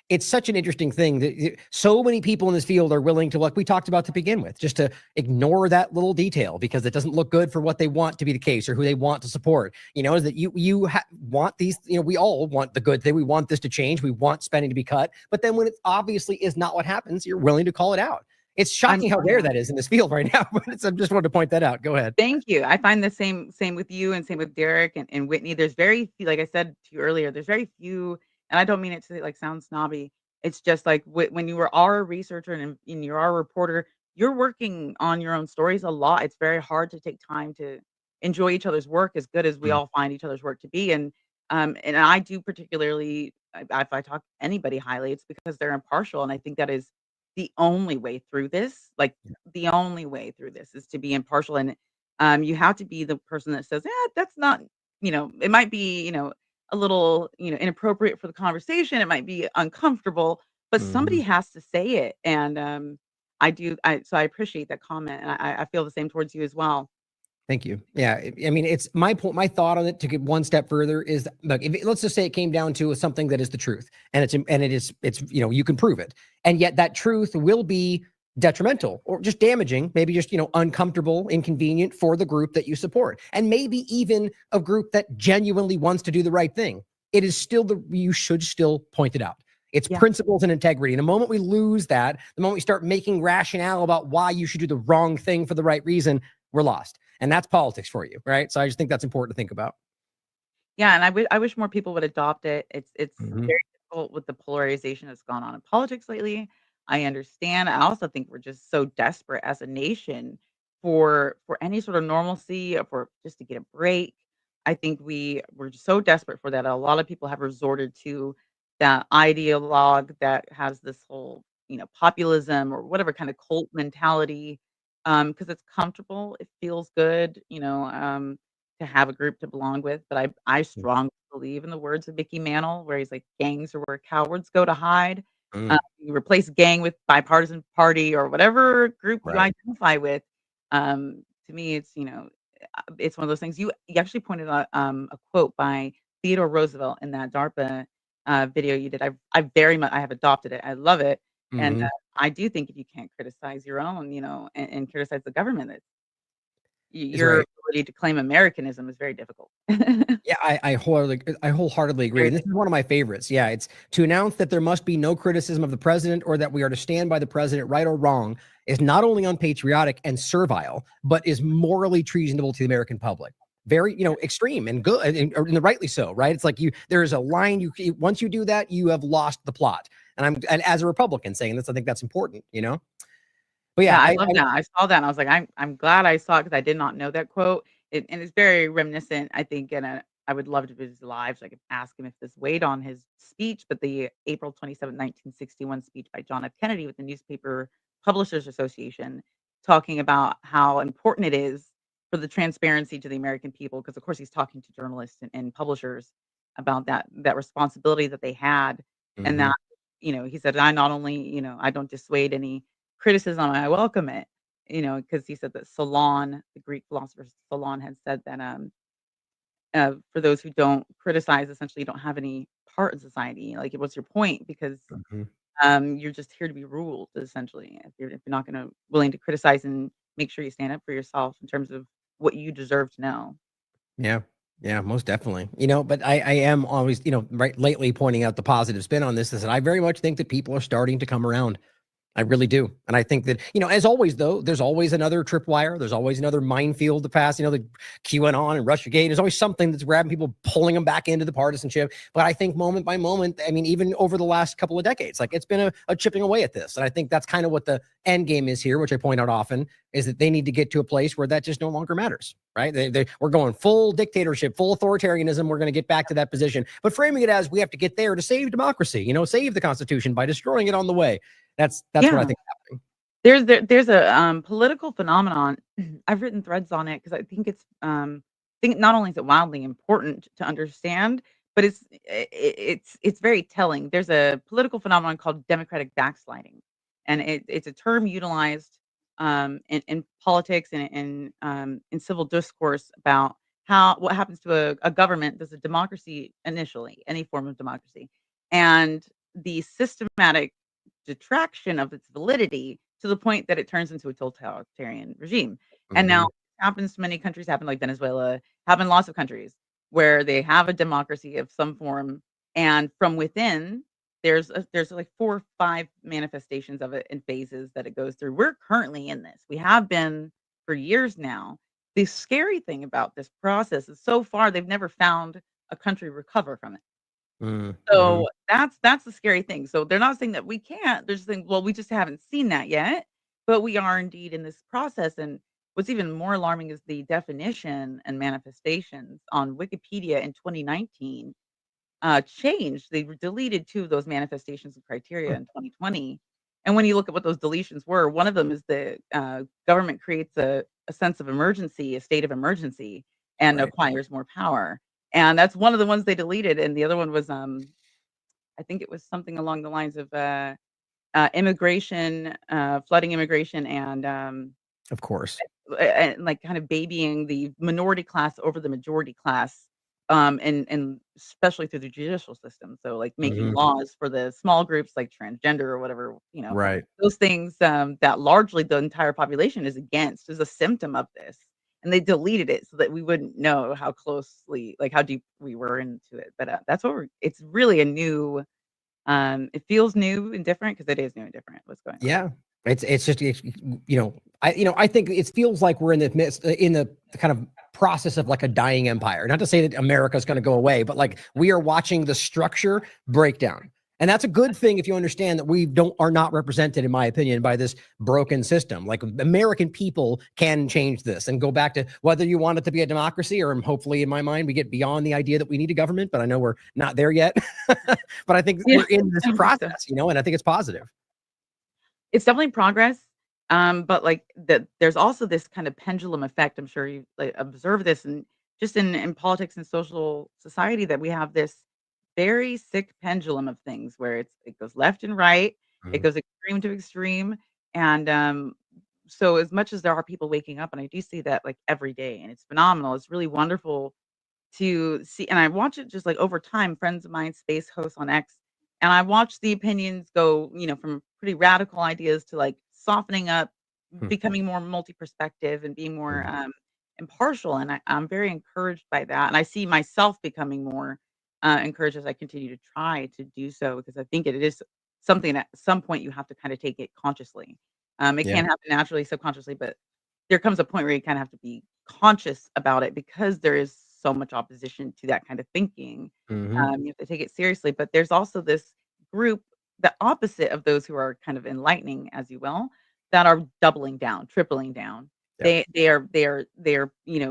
it's such an interesting thing that so many people in this field are willing to, like we talked about to begin with, just to ignore that little detail because it doesn't look good for what they want to be the case or who they want to support. Is that you want these, we all want the good thing. We want this to change. We want spending to be cut. But then when it obviously is not what happens, you're willing to call it out. It's I'm shocking how calling it rare out. that is in this field right now. But I just wanted to point that out. Go ahead. Thank you. I find the same with you and same with Derek and Whitney. There's very few, like I said to you earlier, there's very few, and I don't mean it to like sound snobby. It's just like when you are a researcher and you are a reporter, you're working on your own stories a lot. It's very hard to take time to enjoy each other's work as good as we Mm. all find each other's work to be. And I do particularly, if I talk anybody highly, it's because they're impartial, and I think that is the only way through this. Like the only way through this is to be impartial, and you have to be the person that says, "Yeah, that's not," it might be, a little, inappropriate for the conversation. It might be uncomfortable, but somebody Mhm. has to say it. And so I appreciate that comment. And I feel the same towards you as well. Thank you. Yeah, I mean, it's my point. My thought on it to get one step further is, look, let's just say it came down to something that is the truth, and it's you can prove it, and yet that truth will be detrimental or just damaging, maybe just uncomfortable, inconvenient for the group that you support, and maybe even a group that genuinely wants to do the right thing. It is still you should still point it out. It's Yeah. principles and integrity. And the moment we lose that, the moment we start making rationale about why you should do the wrong thing for the right reason, we're lost. And that's politics for you, right? So I just think that's important to think about. Yeah, and I wish more people would adopt it. It's Mhm. very difficult with the polarization that's gone on in politics lately. I understand. I also think we're just so desperate as a nation for any sort of normalcy or for just to get a break. I think we're just so desperate for that. A lot of people have resorted to that ideologue that has this whole, populism or whatever kind of cult mentality, because it's comfortable, it feels good, to have a group to belong with. But I strongly believe in the words of Mickey Mantle, where he's like, "Gangs are where cowards go to hide." Mm, You replace gang with bipartisan party or whatever group you right. identify with. To me, it's one of those things. You actually pointed out a quote by Theodore Roosevelt in that DARPA video you did. I have adopted it. I love it, and Mhm. I do think if you can't criticize your own, and criticize the government, Is your right. ability to claim Americanism is very difficult. Yeah, I wholeheartedly agree. Very And this difficult. is one of my favorites. Yeah, it's to announce that there must be no criticism of the president or that we are to stand by the president, right or wrong, is not only unpatriotic and servile, but is morally treasonable to the American public. Very, extreme and good, and rightly so, right? It's like there is a line once you do that, you have lost the plot. And as a Republican saying this, I think that's important. But yeah, Yeah, I I love that. I saw that and I was like, I'm glad I saw it because I did not know that quote. And it's very reminiscent, I think, I would love to visit his live so I could ask him if this weighed on his speech, but the April 27th, 1961 speech by John F. Kennedy with the Newspaper Publishers Association, talking about how important it is for the transparency to the American people, because of course he's talking to journalists and publishers about that responsibility that they had. And Mhm. that, he said, I not only, I don't dissuade any criticism, I welcome it, because he said that Solon, the Greek philosopher Solon, had said that for those who don't criticize, essentially, you don't have any part in society. Like, what's your point? Because Mhm. you're just here to be ruled, essentially. If you're not going to willing to criticize and make sure you stand up for yourself in terms of what you deserve to know. Yeah. Yeah, most definitely. But I am always, right lately pointing out the positive spin on this is that I very much think that people are starting to come around. I really do. And I think that, as always, though, there's always another tripwire. There's always another minefield to pass. The QAnon and Russiagate. There's always something that's grabbing people, pulling them back into the partisanship. But I think moment by moment, I mean, even over the last couple of decades, like it's been a chipping away at this. And I think that's kind of what the end game is here, which I point out often, is that they need to get to a place where that just no longer matters, right? We're going full dictatorship, full authoritarianism. We're going to get back to that position. But framing it as we have to get there to save democracy, save the Constitution by destroying it on the way. That's what I Yeah. think is happening. There's a political phenomenon. I've written threads on it because I think think not only is it wildly important to understand, but it's very telling. There's a political phenomenon called democratic backsliding, and it's a term utilized in politics and in civil discourse about what happens to a government. There's a democracy initially, any form of democracy, and the systematic detraction of its validity to the point that it turns into a totalitarian regime. And now Mhm. it happens to many countries, happen like Venezuela, happen lots of countries where they have a democracy of some form, and from within, there's like 4 or 5 manifestations of it in phases that it goes through. We're currently in this. We have been for years now. The scary thing about this process is so far they've never found a country recover from it. Mhm. Mhm. So that's the scary thing. So they're not saying that we can't. They're just saying, well, we just haven't seen that yet, but we are indeed in this process. And what's even more alarming is the definition and manifestations on Wikipedia in 2019 changed. They deleted 2 of those manifestations and criteria in 2020. And when you look at what those deletions were, one of them is the government creates a sense of emergency, a state of emergency, and Right. acquires more power. And that's one of the ones they deleted. And the other one was I think it was something along the lines of immigration, flooding immigration, Of course. and like kind of babying the minority class over the majority class, and especially through the judicial system. So like making Mhm. laws for the small groups like transgender or whatever, Right. those things that largely the entire population is against is a symptom of this. And they deleted it so that we wouldn't know how closely, like how deep we were into it. But that's what it's really a new, it feels new and different because it is new and different what's going on. Yeah. It's just, I think it feels like we're in the midst, in the kind of process of like a dying empire. Not to say that America is going to go away, but like we are watching the structure break down. And that's a good thing if you understand that we are not represented, in my opinion, by this broken system. Like American people can change this and go back to whether you want it to be a democracy or hopefully, in my mind, we get beyond the idea that we need a government, but I know we're not there yet. But I think Yeah, we're in this I don't think so. process, and I think it's positive. It's definitely progress, but, like, there's also this kind of pendulum effect, I'm sure you, like, observe this and just in politics and social society that we have this very sick pendulum of things where it goes left and right, it Mhm. goes extreme to extreme, and, so as much as there are people waking up, and I do see that, like, every day, and it's phenomenal, it's really wonderful to see, and I watch it just, like, over time, friends of mine, space hosts on X, and I watch the opinions go, from pretty radical ideas to, like, softening up, Hmm. becoming more multi-perspective and being more, Mhm. impartial, and I'm very encouraged by that, and I see myself becoming more, encouraged as I continue to try to do so because I think it is something at some point you have to kinda take it consciously. It Yeah. can happen naturally, subconsciously, but there comes a point where you kinda have to be conscious about it because there is so much opposition to that kind of thinking. Mhm. You have to take it seriously, but there's also this group, the opposite of those who are kind of enlightening, as you will, that are doubling down, tripling down. Yep. They are,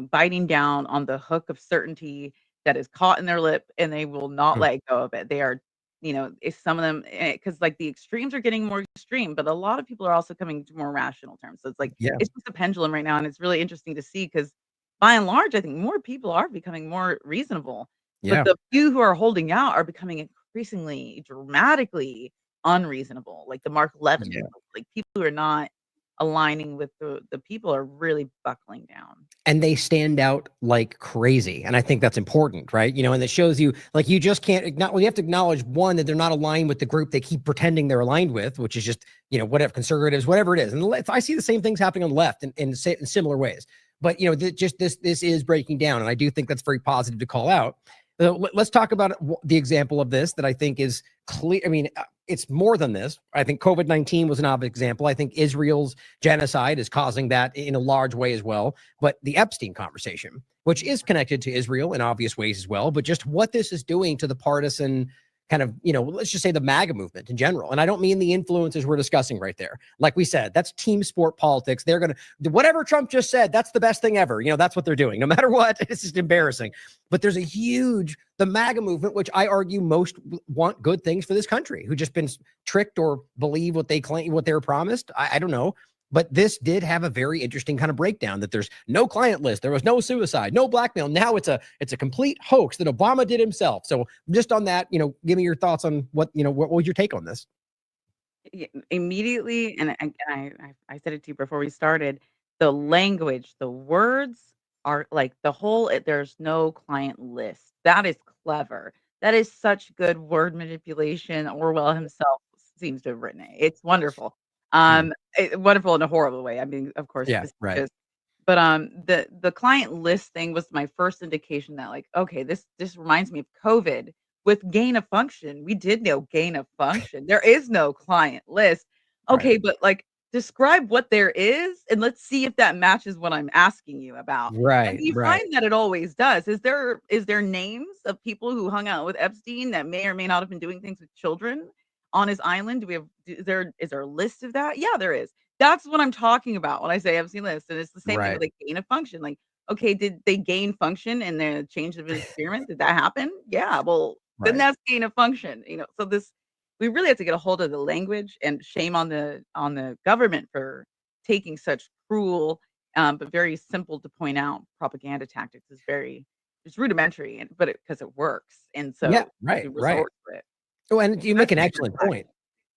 biting down on the hook of certainty that is caught in their lip, and they will not Mm. let go of it. They are, if some of them, because like the extremes are getting more extreme, but a lot of people are also coming to more rational terms. So it's like Yeah. it's just a pendulum right now, and it's really interesting to see because by and large, I think more people are becoming more reasonable, but Yeah. the few who are holding out are becoming increasingly dramatically unreasonable, like the Mark Levin Yeah. people, like people who are not aligning with the people are really buckling down. And they stand out like crazy. And I think that's important, right? And it shows you like you just can't acknowledge, you have to acknowledge one, that they're not aligned with the group they keep pretending they're aligned with, which is just, whatever conservatives, whatever it is. And I see the same things happening on the left in similar ways. But just this is breaking down. And I do think that's very positive to call out. Let's talk about the example of this that I think is clear. I mean, it's more than this. I think COVID-19 was an obvious example. I think Israel's genocide is causing that in a large way as well. But the Epstein conversation, which is connected to Israel in obvious ways as well, but just what this is doing to the partisan kind of, let's just say the MAGA movement in general. And I don't mean the influences we're discussing right there. Like we said, that's team sport politics. They're going to, whatever Trump just said, that's the best thing ever. That's what they're doing. No matter what, it's just embarrassing. But there's the MAGA movement, which I argue most want good things for this country, who just been tricked or believe what they claim, what they were promised. I don't know. But this did have a very interesting kind of breakdown that there's no client list. There was no suicide, no blackmail. Now it's a complete hoax that Obama did himself. So just on that, give me your thoughts on what was your take on this? Immediately, and I said it to you before we started, the language, the words are like the whole there's no client list. That is clever. That is such good word manipulation. Orwell himself seems to have written it. It's wonderful. Hmm. Wonderful in a horrible way. I mean, of course, Yeah, right. facetious. But the client list thing was my first indication that like, okay, this reminds me of COVID with gain of function. We did know gain of function. There is no client list. Right. Okay, but like describe what there is and let's see if that matches what I'm asking you about. And Right. you Right. find that it always does. Is there names of people who hung out with Epstein that may or may not have been doing things with children on his island? Is there a list of that? Yeah, there is. That's what I'm talking about when I say Epstein list, and it's the same thing Right. with, like, gain of function, like, okay, did they gain function in the change of experiment? Did that happen? Yeah, well, then Right. that's gain of function, so we really have to get a hold of the language, and shame on the government for taking such cruel, but very simple to point out propaganda tactics is very it's rudimentary, but 'cause it works, and Yeah. so we Right. Right. resort to it. Oh, and you make an excellent point.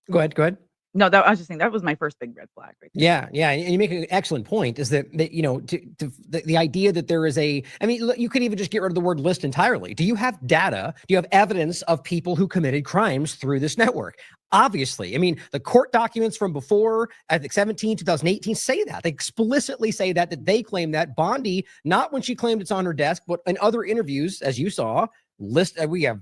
Go ahead. Go ahead. No, I was just saying that was my first big red flag right there. Yeah, yeah, and you make an excellent point. Is that you know the idea that there is a? I mean, you could even just get rid of the word list entirely. Do you have data? Do you have evidence of people who committed crimes through this network? Obviously, I mean, the court documents from before, I think 2018 say that. They explicitly say that they claim that Bondi, not when she claimed it's on her desk, but in other interviews, as you saw, we have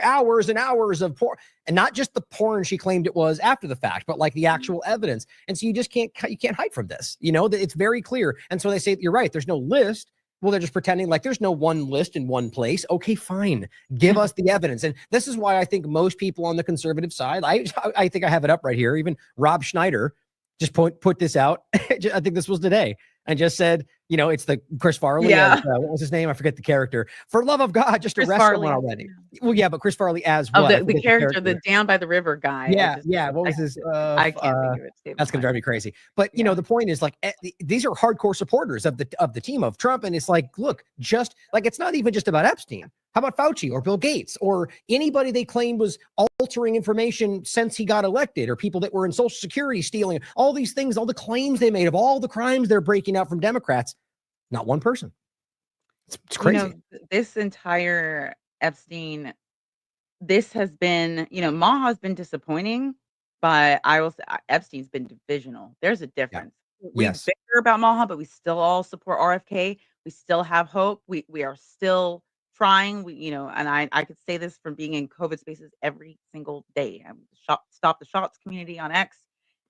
hours and hours of porn, and not just the porn she claimed it was after the fact, but like the actual evidence. And so you just can't hide from this, you know, that it's very clear. And so they say, you're right, there's no list. Well, they're just pretending like there's no one list in one place. Okay, fine. Give us the evidence. And this is why I think most people on the conservative side, I think I have it up right here. Even Rob Schneider just put this out. I think this was today. And just said, you know, it's the Chris Farley. Yeah. What was his name? I forget the character. For love of God, just arrest someone already. Well, yeah, but Chris Farley as Oh, what? the character, the down by the river guy. Yeah. What was his? I can't think of it. That's gonna drive me crazy. But you know, the point is, like, these are hardcore supporters of the team of Trump, and it's like, look, just like it's not even just about Epstein. How about Fauci or Bill Gates or anybody they claim was altering information since he got elected, or people that were in Social Security stealing, all these things, all the claims they made of all the crimes they're breaking out from Democrats? Not one person. It's crazy. You know, this entire Epstein, this has been, you know, MAHA has been disappointing, but I will say Epstein's been divisional. There's a difference. We bicker about MAHA, but we still all support RFK. We still have hope. We are still trying. We, you know, and I could say this from being in COVID spaces every single day. I'm Stop the Shots community on X.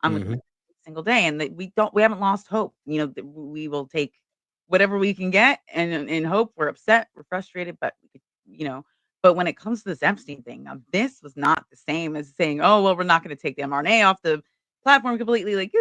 I'm with them every single day, and we haven't lost hope. You know, we will take whatever we can get, and in hope. We're upset, we're frustrated, but you know. But when it comes to this Epstein thing, now this was not the same as saying, oh well, we're not going to take the mRNA off the platform completely. Like,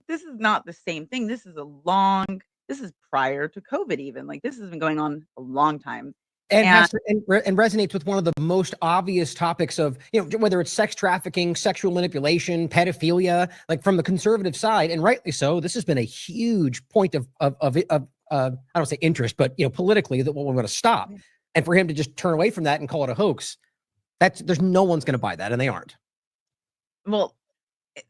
this is not the same thing. This is prior to COVID, even. Like, this has been going on a long time. And resonates with one of the most obvious topics of, you know, whether it's sex trafficking, sexual manipulation, pedophilia, like from the conservative side, and rightly so. This has been a huge point of I don't say interest, but, you know, politically, that what we're going to stop. And for him to just turn away from that and call it a hoax, there's no one's going to buy that, and they aren't. Well,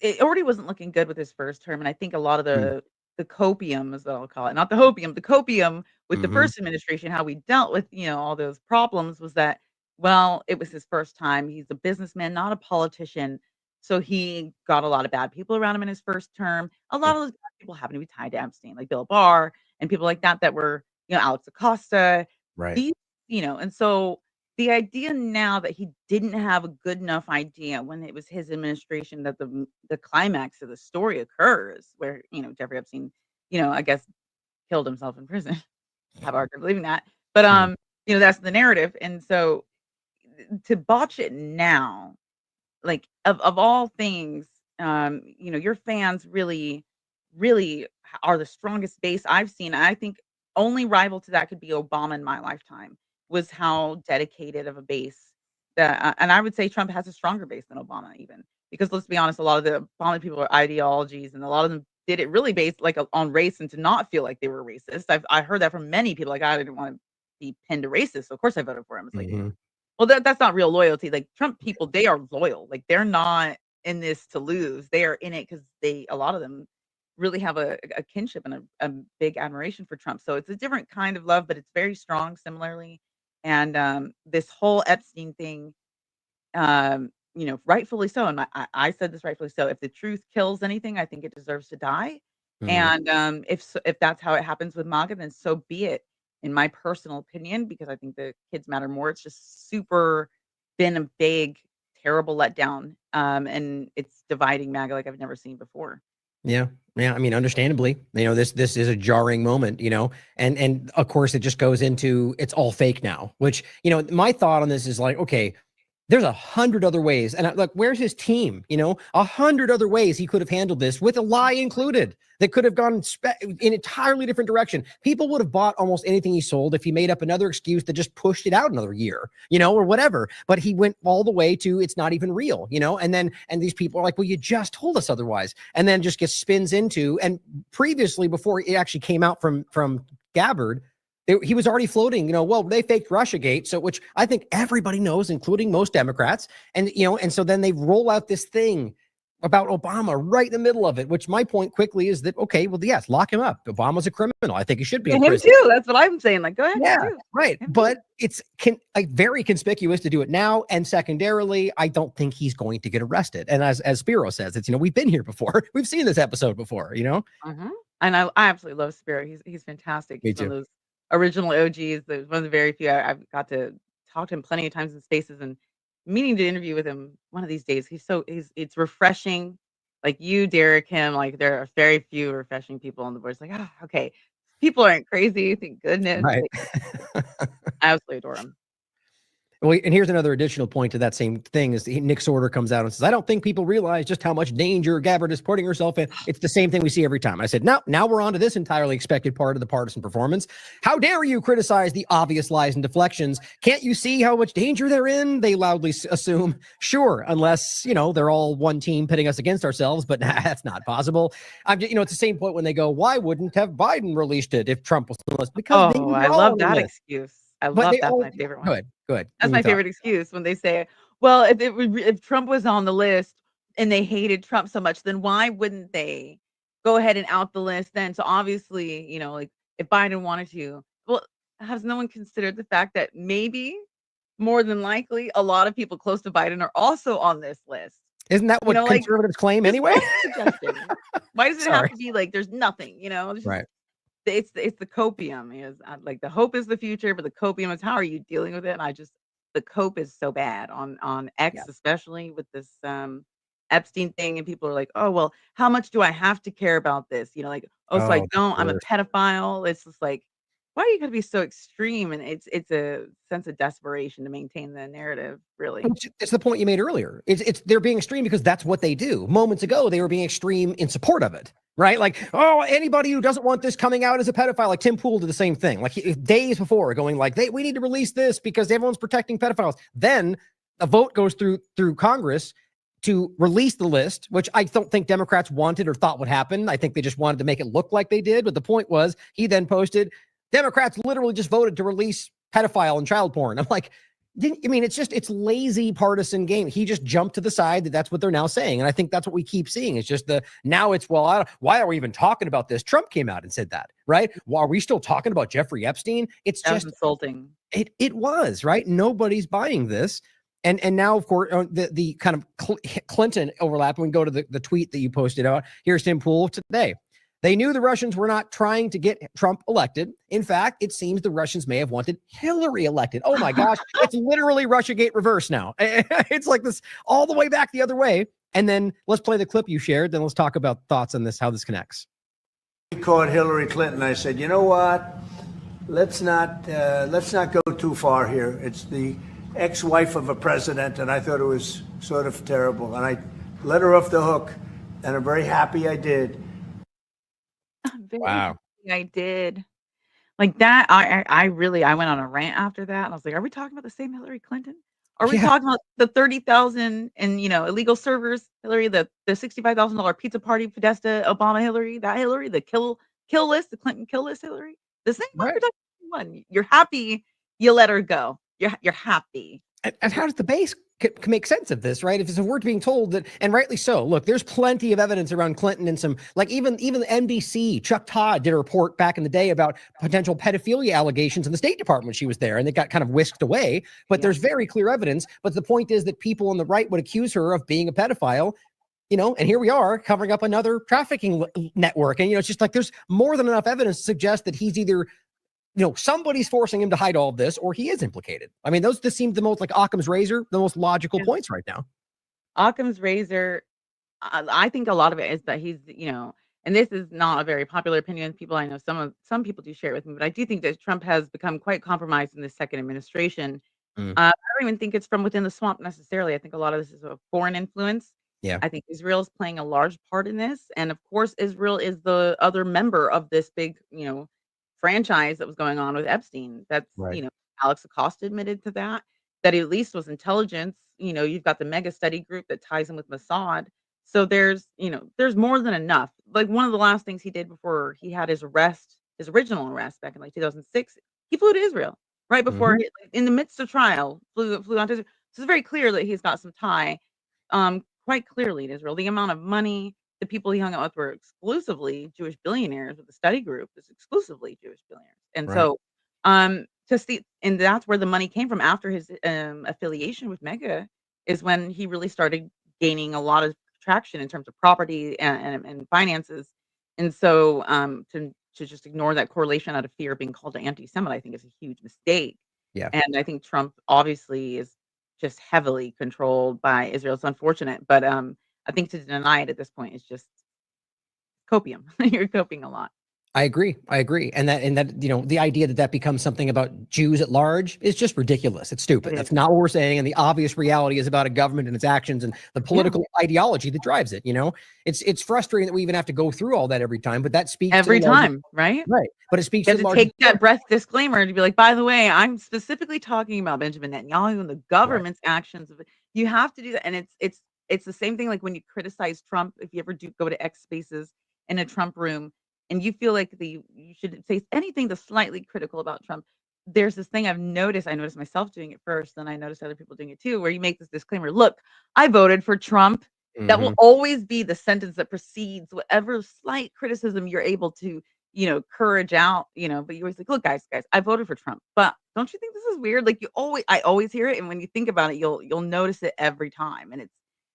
it already wasn't looking good with his first term, and I think a lot of the copium is what I'll call it, not the hopium, the copium with the first administration, how we dealt with, you know, all those problems was that, well, it was his first time. He's a businessman, not a politician. So he got a lot of bad people around him in his first term. A lot of those bad people happen to be tied to Epstein, like Bill Barr and people like that were, you know, Alex Acosta. Right. These, you know, and so the idea now that he didn't have a good enough idea when it was his administration that the climax of the story occurs, where, you know, Jeffrey Epstein, you know, I guess killed himself in prison. I have a hard time believing that, but you know, that's the narrative. And so to botch it now, like of all things, you know, your fans really are the strongest base I've seen. I think only rival to that could be Obama in my lifetime, was how dedicated of a base that, and I would say Trump has a stronger base than Obama, even, because let's be honest, a lot of the Obama people are ideologies, and a lot of them did it really based like on race and to not feel like they were racist. I heard that from many people. Like, I didn't want to be pinned to racist, so of course I voted for him. It's like, well, that's not real loyalty. Like, Trump people, they are loyal. Like, they're not in this to lose. They are in it because a lot of them really have a kinship and a big admiration for Trump. So it's a different kind of love, but it's very strong similarly. And this whole Epstein thing, you know, rightfully so. And I said this rightfully so. If the truth kills anything, I think it deserves to die. And if that's how it happens with MAGA, then so be it, in my personal opinion, because I think the kids matter more. It's just been a big, terrible letdown. And it's dividing MAGA like I've never seen before. Yeah. I mean, understandably, you know, this is a jarring moment, you know, and of course it just goes into, it's all fake now, which, you know, my thought on this is like, okay, there's 100 other ways. And like, where's his team? You know, 100 other ways he could have handled this, with a lie included, that could have gone in an entirely different direction. People would have bought almost anything he sold if he made up another excuse that just pushed it out another year, you know, or whatever. But he went all the way to, it's not even real, you know, and these people are like, well, you just told us otherwise. And then just spins into, and previously, before it actually came out from Gabbard, He was already floating, well, they faked Russiagate. So, which I think everybody knows, including most Democrats. And, and so then they roll out this thing about Obama right in the middle of it, which my point quickly is that, okay, well, yes, lock him up. Obama's a criminal. I think he should be in him prison. too. That's what I'm saying. Like, go ahead. Yeah, him too. right. Him But too. it's very conspicuous to do it now. And secondarily, I don't think he's going to get arrested. And as Spiro says, it's, we've been here before. We've seen this episode before, And I absolutely love Spiro. He's fantastic. Me He's one too. of those original OGs. There's one of the very few I've got to talk to him plenty of times in spaces, and meaning to interview with him one of these days. It's refreshing. Like you, Derek, him, like there are very few refreshing people on the board. It's like, okay, people aren't crazy. Thank goodness. Right. I absolutely adore him. Well, and here's another additional point to that same thing is Nick Sorter comes out and says, I don't think people realize just how much danger Gabbard is putting herself in. It's the same thing we see every time. I said, now we're on to this entirely expected part of the partisan performance. How dare you criticize the obvious lies and deflections? Can't you see how much danger they're in? They loudly assume, sure, unless, they're all one team pitting us against ourselves, but that's not possible. I'm just, it's the same point when they go, why wouldn't have Biden released it if Trump was on the list? Because I love that excuse. That's my favorite one. Good. That's my favorite excuse when they say, well, if Trump was on the list and they hated Trump so much, then why wouldn't they go ahead and out the list then? So obviously, like if Biden wanted to, well, has no one considered the fact that maybe more than likely a lot of people close to Biden are also on this list? Isn't that what conservatives claim anyway? Why does it have to be like there's nothing, Right. It's the copium is like the hope is the future, but the copium is how are you dealing with it? And the cope is so bad on X, especially with this Epstein thing, and people are like, oh well, how much do I have to care about this? So I don't. I'm a pedophile. It's just like, why are you gonna be so extreme? And it's a sense of desperation to maintain the narrative. Really, it's the point you made earlier. It's they're being extreme because that's what they do. Moments ago, they were being extreme in support of it. Right? Like, oh, anybody who doesn't want this coming out as a pedophile, like Tim Pool did the same thing. Like days before going like, we need to release this because everyone's protecting pedophiles. Then a vote goes through Congress to release the list, which I don't think Democrats wanted or thought would happen. I think they just wanted to make it look like they did. But the point was he then posted, Democrats literally just voted to release pedophile and child porn. I'm like, it's lazy partisan game. He just jumped to the side that's what they're now saying. And I think that's what we keep seeing. It's just why are we even talking about this? Trump came out and said that, right? Well, are we still talking about Jeffrey Epstein? It's just insulting. It was, right? Nobody's buying this. And now, of course, the kind of Clinton overlap, when we go to the tweet that you posted out, here's Tim Pool today. They knew the Russians were not trying to get Trump elected. In fact, it seems the Russians may have wanted Hillary elected. Oh my gosh, it's literally Russiagate reverse now. It's like this all the way back the other way. And then let's play the clip you shared. Then let's talk about thoughts on this, how this connects. We caught Hillary Clinton. I said, you know what? Let's not go too far here. It's the ex-wife of a president, and I thought it was sort of terrible. And I let her off the hook, and I'm very happy I did. Wow. I did. Like that, I went on a rant after that. And I was like, are we talking about the same Hillary Clinton? Are we talking about the 30,000 and illegal servers Hillary, the $65,000 pizza party Podesta Obama Hillary, that Hillary, the kill list, the Clinton kill list Hillary? The same one. You're happy you let her go. You're happy. And how does the base can make sense of this, right? If we're being told that, and rightly so. Look, there's plenty of evidence around Clinton and some, like even NBC, Chuck Todd did a report back in the day about potential pedophilia allegations in the State Department when she was there, and they got kind of whisked away. But there's very clear evidence. But the point is that people on the right would accuse her of being a pedophile. And here we are covering up another trafficking network. And, it's just like there's more than enough evidence to suggest that he's either somebody's forcing him to hide all of this, or he is implicated. I mean, this seem the most like Occam's razor, the most logical points right now. Occam's razor, I think a lot of it is that he's, and this is not a very popular opinion. People, I know some people do share it with me, but I do think that Trump has become quite compromised in this second administration. I don't even think it's from within the swamp necessarily. I think a lot of this is a foreign influence. Yeah. I think Israel is playing a large part in this. And of course, Israel is the other member of this big, franchise that was going on with Epstein. That's, right. Alex Acosta admitted to that at least was intelligence. You've got the mega study group that ties in with Mossad. So there's more than enough. Like one of the last things he did before he had his original arrest back in like 2006, He flew to Israel right before, Mhm. in the midst of trial, flew on to Israel. So it's very clear that he's got some tie, quite clearly in Israel. The amount of money, the people he hung out with were exclusively Jewish billionaires. With the study group is exclusively Jewish billionaires, and Right. so to see, and that's where the money came from after his affiliation with Mega is when he really started gaining a lot of traction in terms of property and finances. And so to just ignore that correlation out of fear of being called an anti-Semite, I think is a huge mistake. Yeah. And I think Trump obviously is just heavily controlled by Israel. It's unfortunate, but I think to deny it at this point is just copium. You're coping a lot. I agree. I agree. And that, the idea that that becomes something about Jews at large is just ridiculous. It's It stupid. is. That's not what we're saying. And the obvious reality is about a government and its actions and the Yeah. political ideology that drives it. It's frustrating that we even have to go through all that every time, but that speaks Every to the larger, time, right? right. But it speaks You to have the to larger take that breath disclaimer to be like, by the way, I'm specifically talking about Benjamin Netanyahu and the right. government's actions. You have to do that, and it's the same thing. Like when you criticize Trump, if you ever do go to X Spaces in a Trump room, and you feel like you should say anything that's slightly critical about Trump. There's this thing I've noticed. I noticed myself doing it first, then I noticed other people doing it too, where you make this disclaimer. Look, I voted for Trump. That will Mhm. always be the sentence that precedes whatever slight criticism you're able to courage out, but you always like, look, guys, I voted for Trump. But don't you think this is weird? Like I always hear it. And when you think about it, you'll notice it every time. And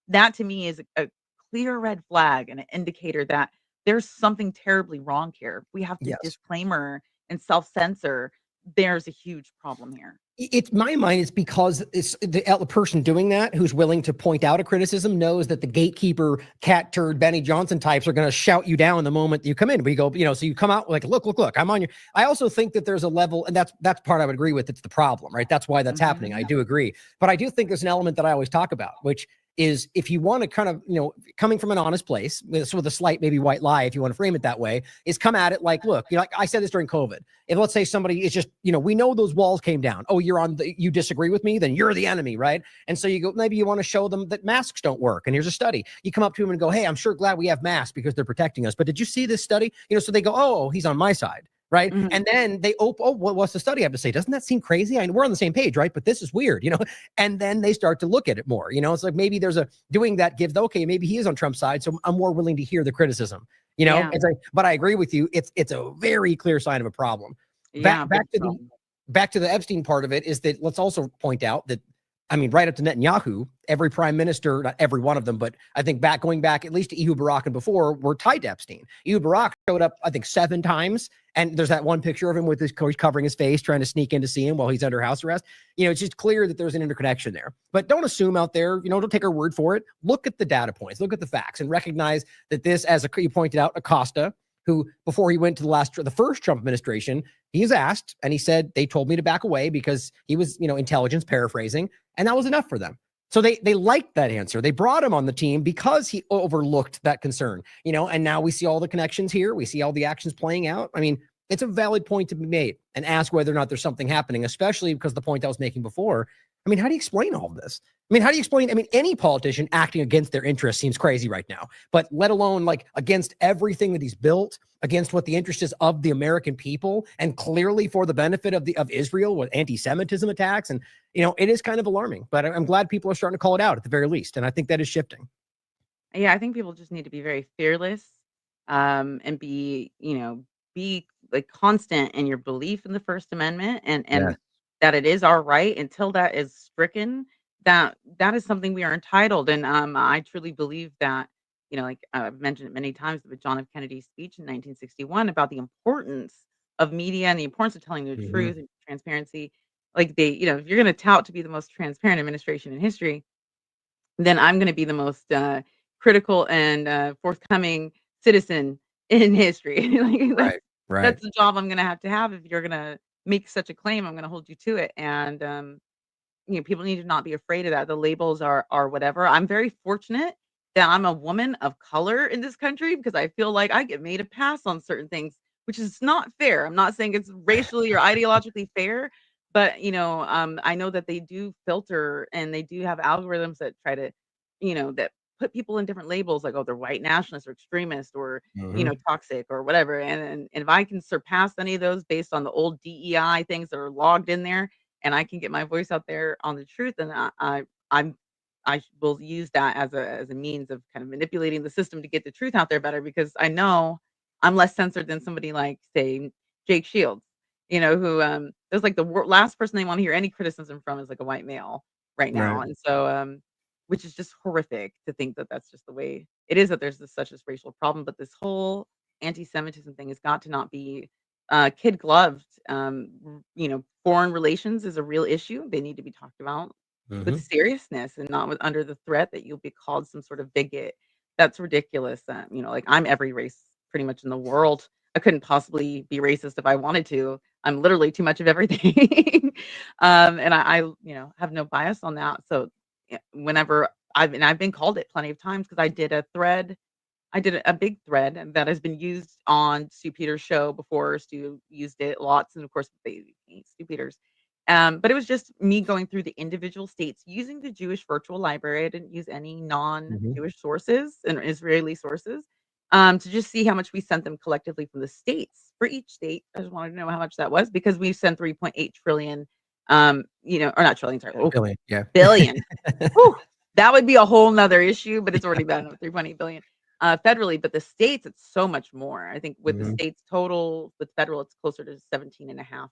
that to me is a clear red flag and an indicator that there's something terribly wrong here. We have to Yes. disclaimer and self-censor. There's a huge problem here. It's my mind. It's because it's the person doing that who's willing to point out a criticism knows that the gatekeeper, cat turd, Benny Johnson types are going to shout you down the moment that you come in. We go, so you come out like, look, I'm on you. I also think that there's a level, and that's part I would agree with. It's the problem, right? That's why that's happening. I Mhm. do agree. But I do think there's an element that I always talk about, which is if you want to kind of, coming from an honest place, with a slight maybe white lie, if you want to frame it that way, is come at it like, look, like I said this during COVID. If let's say somebody is just, we know those walls came down. Oh, you disagree with me, then you're the enemy, right? And so you go, maybe you want to show them that masks don't work. And here's a study. You come up to them and go, hey, I'm sure glad we have masks because they're protecting us. But did you see this study? So they go, oh, he's on my side. Right. Mhm. And then they what's the study have to say? Doesn't that seem crazy? I mean, we're on the same page, right? But this is weird, and then they start to look at it more, it's like maybe there's doing that gives, okay, maybe he is on Trump's side. So I'm more willing to hear the criticism, Yeah. it's like, but I agree with you. It's a very clear sign of a problem. Yeah. Back to the Epstein part of it is that let's also point out that, I mean, right up to Netanyahu, every prime minister, not every one of them, but I think going back at least to Ehud Barak and before, were tied to Epstein. Ehud Barak showed up, I think, 7 times. And there's that one picture of him with his coach covering his face, trying to sneak in to see him while he's under house arrest. It's just clear that there's an interconnection there. But don't assume out there, don't take our word for it. Look at the data points, look at the facts, and recognize that this, as you pointed out, Acosta, who before he went to the first Trump administration, he was asked and he said, they told me to back away because he was, intelligence paraphrasing, and that was enough for them. So they liked that answer. They brought him on the team because he overlooked that concern, and now we see all the connections here. We see all the actions playing out. I mean, it's a valid point to be made and ask whether or not there's something happening, especially because the point I was making before. I mean, how do you explain all of this? I mean, how do you explain? I mean, any politician acting against their interests seems crazy right now, but let alone like against everything that he's built, against what the interest is of the American people, and clearly for the benefit of Israel with anti-Semitism attacks. And, it is kind of alarming, but I'm glad people are starting to call it out at the very least. And I think that is shifting. Yeah, I think people just need to be very fearless, and be like constant in your belief in the First Amendment and Yes. that it is our right until that is stricken, that is something we are entitled. And I truly believe that, like I've mentioned it many times, but John F. Kennedy's speech in 1961 about the importance of media and the importance of telling the Mhm. truth and transparency. Like if you're going to tout to be the most transparent administration in history, then I'm gonna be the most, critical and, forthcoming citizen in history. Like, Right. Right. that's the job I'm gonna have if you're gonna make such a claim, I'm gonna hold you to it, and, people need to not be afraid of that. The labels are whatever. I'm very fortunate that I'm a woman of color in this country because I feel like I get made a pass on certain things, which is not fair. I'm not saying it's racially or ideologically fair, but I know that they do filter and they do have algorithms that try to, that put people in different labels, like, oh, they're white nationalists or extremists or, Mhm. toxic or whatever. And if I can surpass any of those based on the old DEI things that are logged in there, and I can get my voice out there on the truth, then I'm will use that as a means of kind of manipulating the system to get the truth out there better, because I know I'm less censored than somebody like, say, Jake Shields, who there's like the last person they want to hear any criticism from is like a white male right Right. now. And so which is just horrific to think that that's just the way it is, that there's such a racial problem. But this whole anti-Semitism thing has got to not be kid gloved. Foreign relations is a real issue. They need to be talked about with Mhm. seriousness and not with under the threat that you'll be called some sort of bigot. That's ridiculous. Like, I'm every race pretty much in the world. I couldn't possibly be racist if I wanted to. I'm literally too much of everything. And I have no bias on that. So whenever I've been called it plenty of times, because I did a big thread, and that has been used on Stu Peters' show before. Stu used it lots, and of course, they hate Stu Peters. But it was just me going through the individual states using the Jewish virtual library. I didn't use any Mhm. non-Jewish sources and Israeli sources, to just see how much we sent them collectively from the states. For each state, I just wanted to know how much that was, because we sent 3.8 trillion, or not trillion, sorry, Billion. Yeah. billion. Whew, that would be a whole nother issue, but it's already bad enough, 3.8 billion federally. But the states, it's so much more. I think with the Mhm. states total, with federal, it's closer to 17.5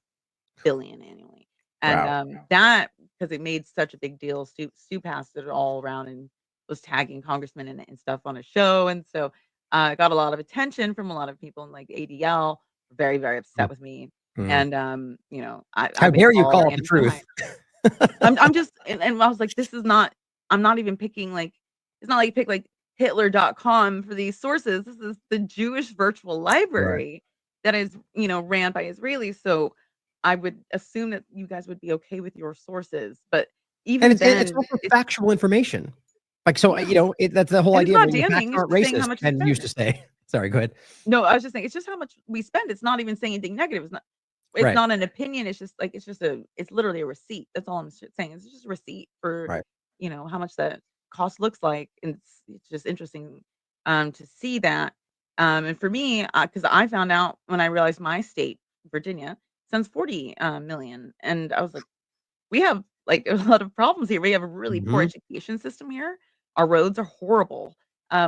billion annually. And Wow. that, because it made such a big deal, Stu passed it all around and was tagging congressmen and stuff on a show. And so it got a lot of attention from a lot of people in like ADL, very, very upset with me. Mhm. And How I've been dare you called call it the anti-Semite. truth? I'm just, and I was like, this is not, I'm not even picking, like, it's not like you pick like Hitler.com for these sources. This is the Jewish virtual Right. library that is, ran by Israelis. So I would assume that you guys would be okay with your sources. But And even it's then, also factual information. Like, so, yeah. that's the whole And it's idea of, not the facts damning. It's aren't just saying how racist, much we and used to spend. say. Sorry, go ahead. No, I was just saying, it's just how much we spend. It's not even saying anything negative. It's Right. not an opinion. It's just like, it's literally a receipt. That's all I'm saying. It's just a receipt for, Right. how much that cost looks like. And it's just interesting to see that. And for me, because I found out when I realized my state, Virginia, sends 40 million. And I was like, we have like a lot of problems here. We have a really poor Mhm. education system here. Our roads are horrible.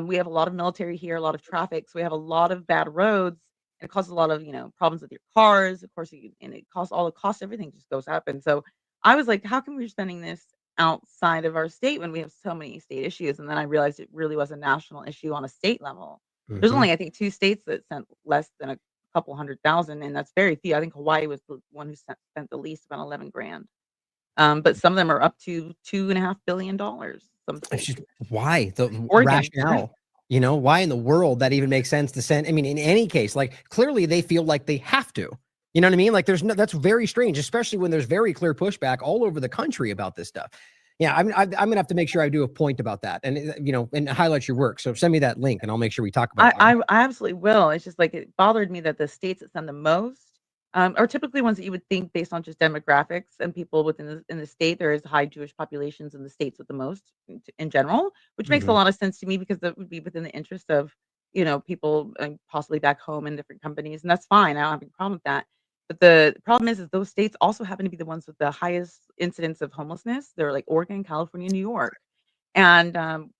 We have a lot of military here, a lot of traffic. So we have a lot of bad roads. And it causes a lot of, problems with your cars. Of course, and it costs all the cost, everything just goes up. And so I was like, how come we're spending this outside of our state when we have so many state issues? And then I realized it really was a national issue on a state level. There's Mhm. only, I think, 2 states that sent less than a couple 100,000, and that's very few. I think Hawaii was the one who spent the least, about 11 grand. But some of them are up to $2.5 billion, some It's states. just, why the Oregon, right? rationale? Why in the world that even makes sense to send? I mean, in any case, like, clearly they feel like they have to. You know what I mean? Like, that's very strange, especially when there's very clear pushback all over the country about this stuff. Yeah, I'm gonna have to make sure I do a point about that, and and highlight your work. So send me that link, and I'll make sure we talk about I it. I absolutely will. It's just like it bothered me that the states that send the most, are typically ones that you would think based on just demographics and people within the state. There is high Jewish populations in the states with the most in general, which makes a Mhm. lot of sense to me, because that would be within the interest of, people, possibly back home in different companies, and that's fine. I don't have any problem with that. But the problem is those states also happen to be the ones with the highest incidence of homelessness. They're like Oregon, California, New York. And,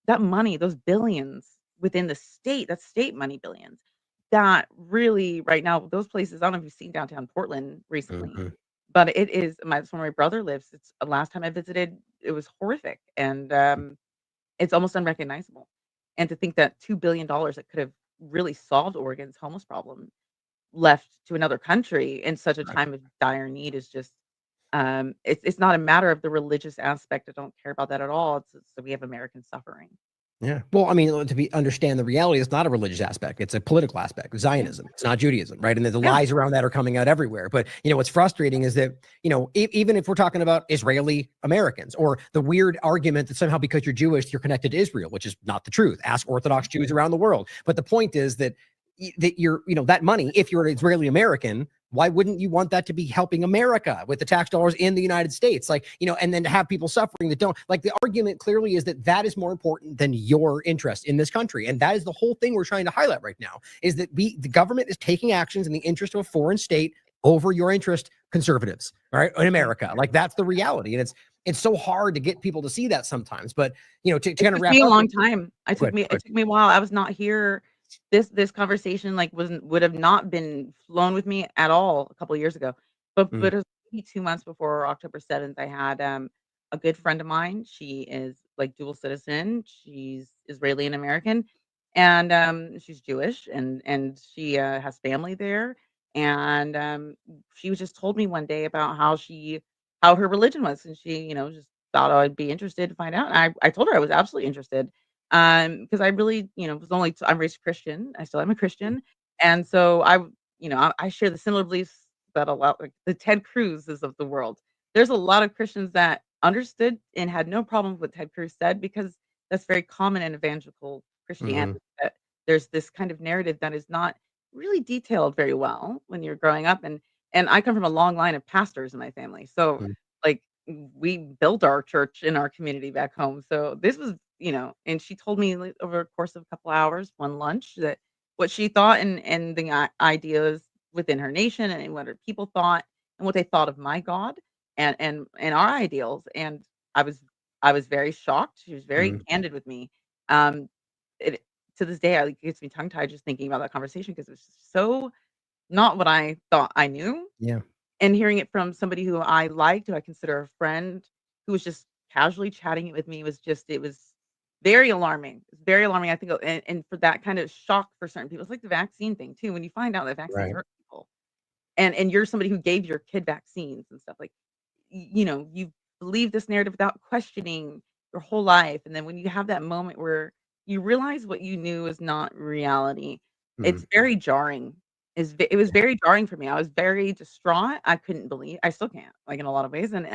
that money, those billions within the state, that's state money billions, that really right now, those places, I don't know if you've seen downtown Portland recently, Mhm. but it is that's where my brother lives. It's last time I visited, it was horrific, and, it's almost unrecognizable. And to think that $2 billion that could have really solved Oregon's homeless problem left to another country in such a Right. time of dire need is just, it's not a matter of the religious aspect. I don't care about that at all. It's that we have Americans suffering. Yeah. Well, I mean, understand the reality, it's not a religious aspect. It's a political aspect. Yeah. Zionism. It's not Judaism, right? And the Yeah. lies around that are coming out everywhere. But what's frustrating is that, even if we're talking about Israeli Americans, or the weird argument that somehow because you're Jewish, you're connected to Israel, which is not the truth. Ask Orthodox Jews around the world. But the point is that that you're, that money, if you're an Israeli American, Why wouldn't you want that to be helping America with the tax dollars in the United States? Like, you know, and then to have people suffering that don't, like, the argument clearly is that that is more important than your interest in this country. And that is the whole thing we're trying to highlight right now, is that the government is taking actions in the interest of a foreign state over your interest, conservatives, all right, in America. Like, that's the reality. And it's so hard to get people to see that sometimes, but, you know, to kind of wrap up. It took me a long time. It Go ahead. took me a while. I was not here. This conversation like would have not been flown with me at all a couple of years ago. But Mhm. it was maybe 2 months before October 7th. I had a good friend of mine. She is like dual citizen. She's Israeli and American, and she's Jewish, and she has family there. And she was just told me one day about how her religion was, and she just thought I'd be interested to find out. And I told her I was absolutely interested. Because I really, was only I'm raised Christian. I still am a Christian. And so I share the similar beliefs that a lot like the Ted Cruz's of the world. There's a lot of Christians that understood and had no problem with what Ted Cruz said because that's very common in evangelical Mhm. Christianity that there's this kind of narrative that is not really detailed very well when you're growing up. And I come from a long line of pastors in my family. So Mhm. like we built our church in our community back home. So this was, and she told me like, over the course of a couple hours, one lunch, that what she thought and the ideas within her nation and what her people thought and what they thought of my God and our ideals. And I was I was very shocked. She was very Mhm. candid with me. Um, it to this day, it gets me tongue tied just thinking about that conversation because it was so not what I thought I knew, Yeah. and hearing it from somebody who I liked, who I consider a friend, who was just casually chatting it with me it was very alarming. It's very alarming, I think, and for that kind of shock for certain people. It's like the vaccine thing too, when you find out that vaccines Right. hurt people, and you're somebody who gave your kid vaccines and stuff, like, you believe this narrative without questioning your whole life, and then when you have that moment where you realize what you knew is not reality, Mhm. it's very jarring. It was very jarring for me. I was very distraught. I couldn't believe I still can't, like, in a lot of ways, and,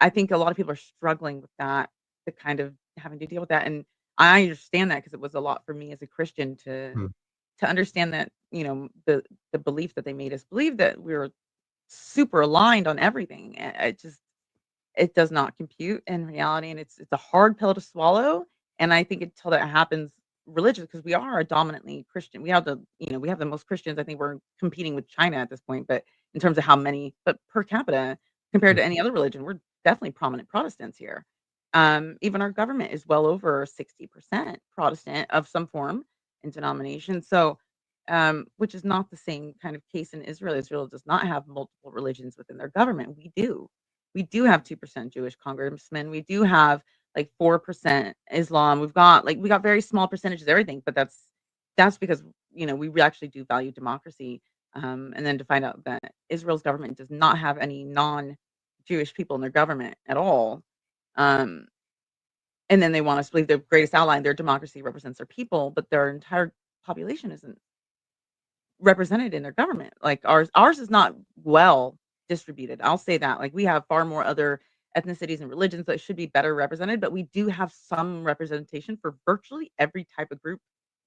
I think a lot of people are struggling with that, the kind of having to deal with that, and I understand that because it was a lot for me as a Christian Mhm. to understand that, the belief that they made us believe that we were super aligned on everything. It does not compute in reality, and it's a hard pill to swallow, and I think until that happens religious, because we are a dominantly Christian. We have the most Christians. I think we're competing with China at this point, but in terms of how many, but per capita compared Mhm. to any other religion, we're definitely prominent Protestants here. Even our government is well over 60% Protestant of some form and denomination. So, which is not the same kind of case in Israel. Israel does not have multiple religions within their government. We do. We do have 2% Jewish congressmen. We do have like 4% Islam. We got very small percentages of everything, but that's because, we actually do value democracy. And then to find out that Israel's government does not have any non-Jewish people in their government at all. Um, and then they want us to believe their greatest ally in their democracy represents their people, but their entire population isn't represented in their government. Like ours is not well distributed. I'll say that. Like we have far more other ethnicities and religions that should be better represented, but we do have some representation for virtually every type of group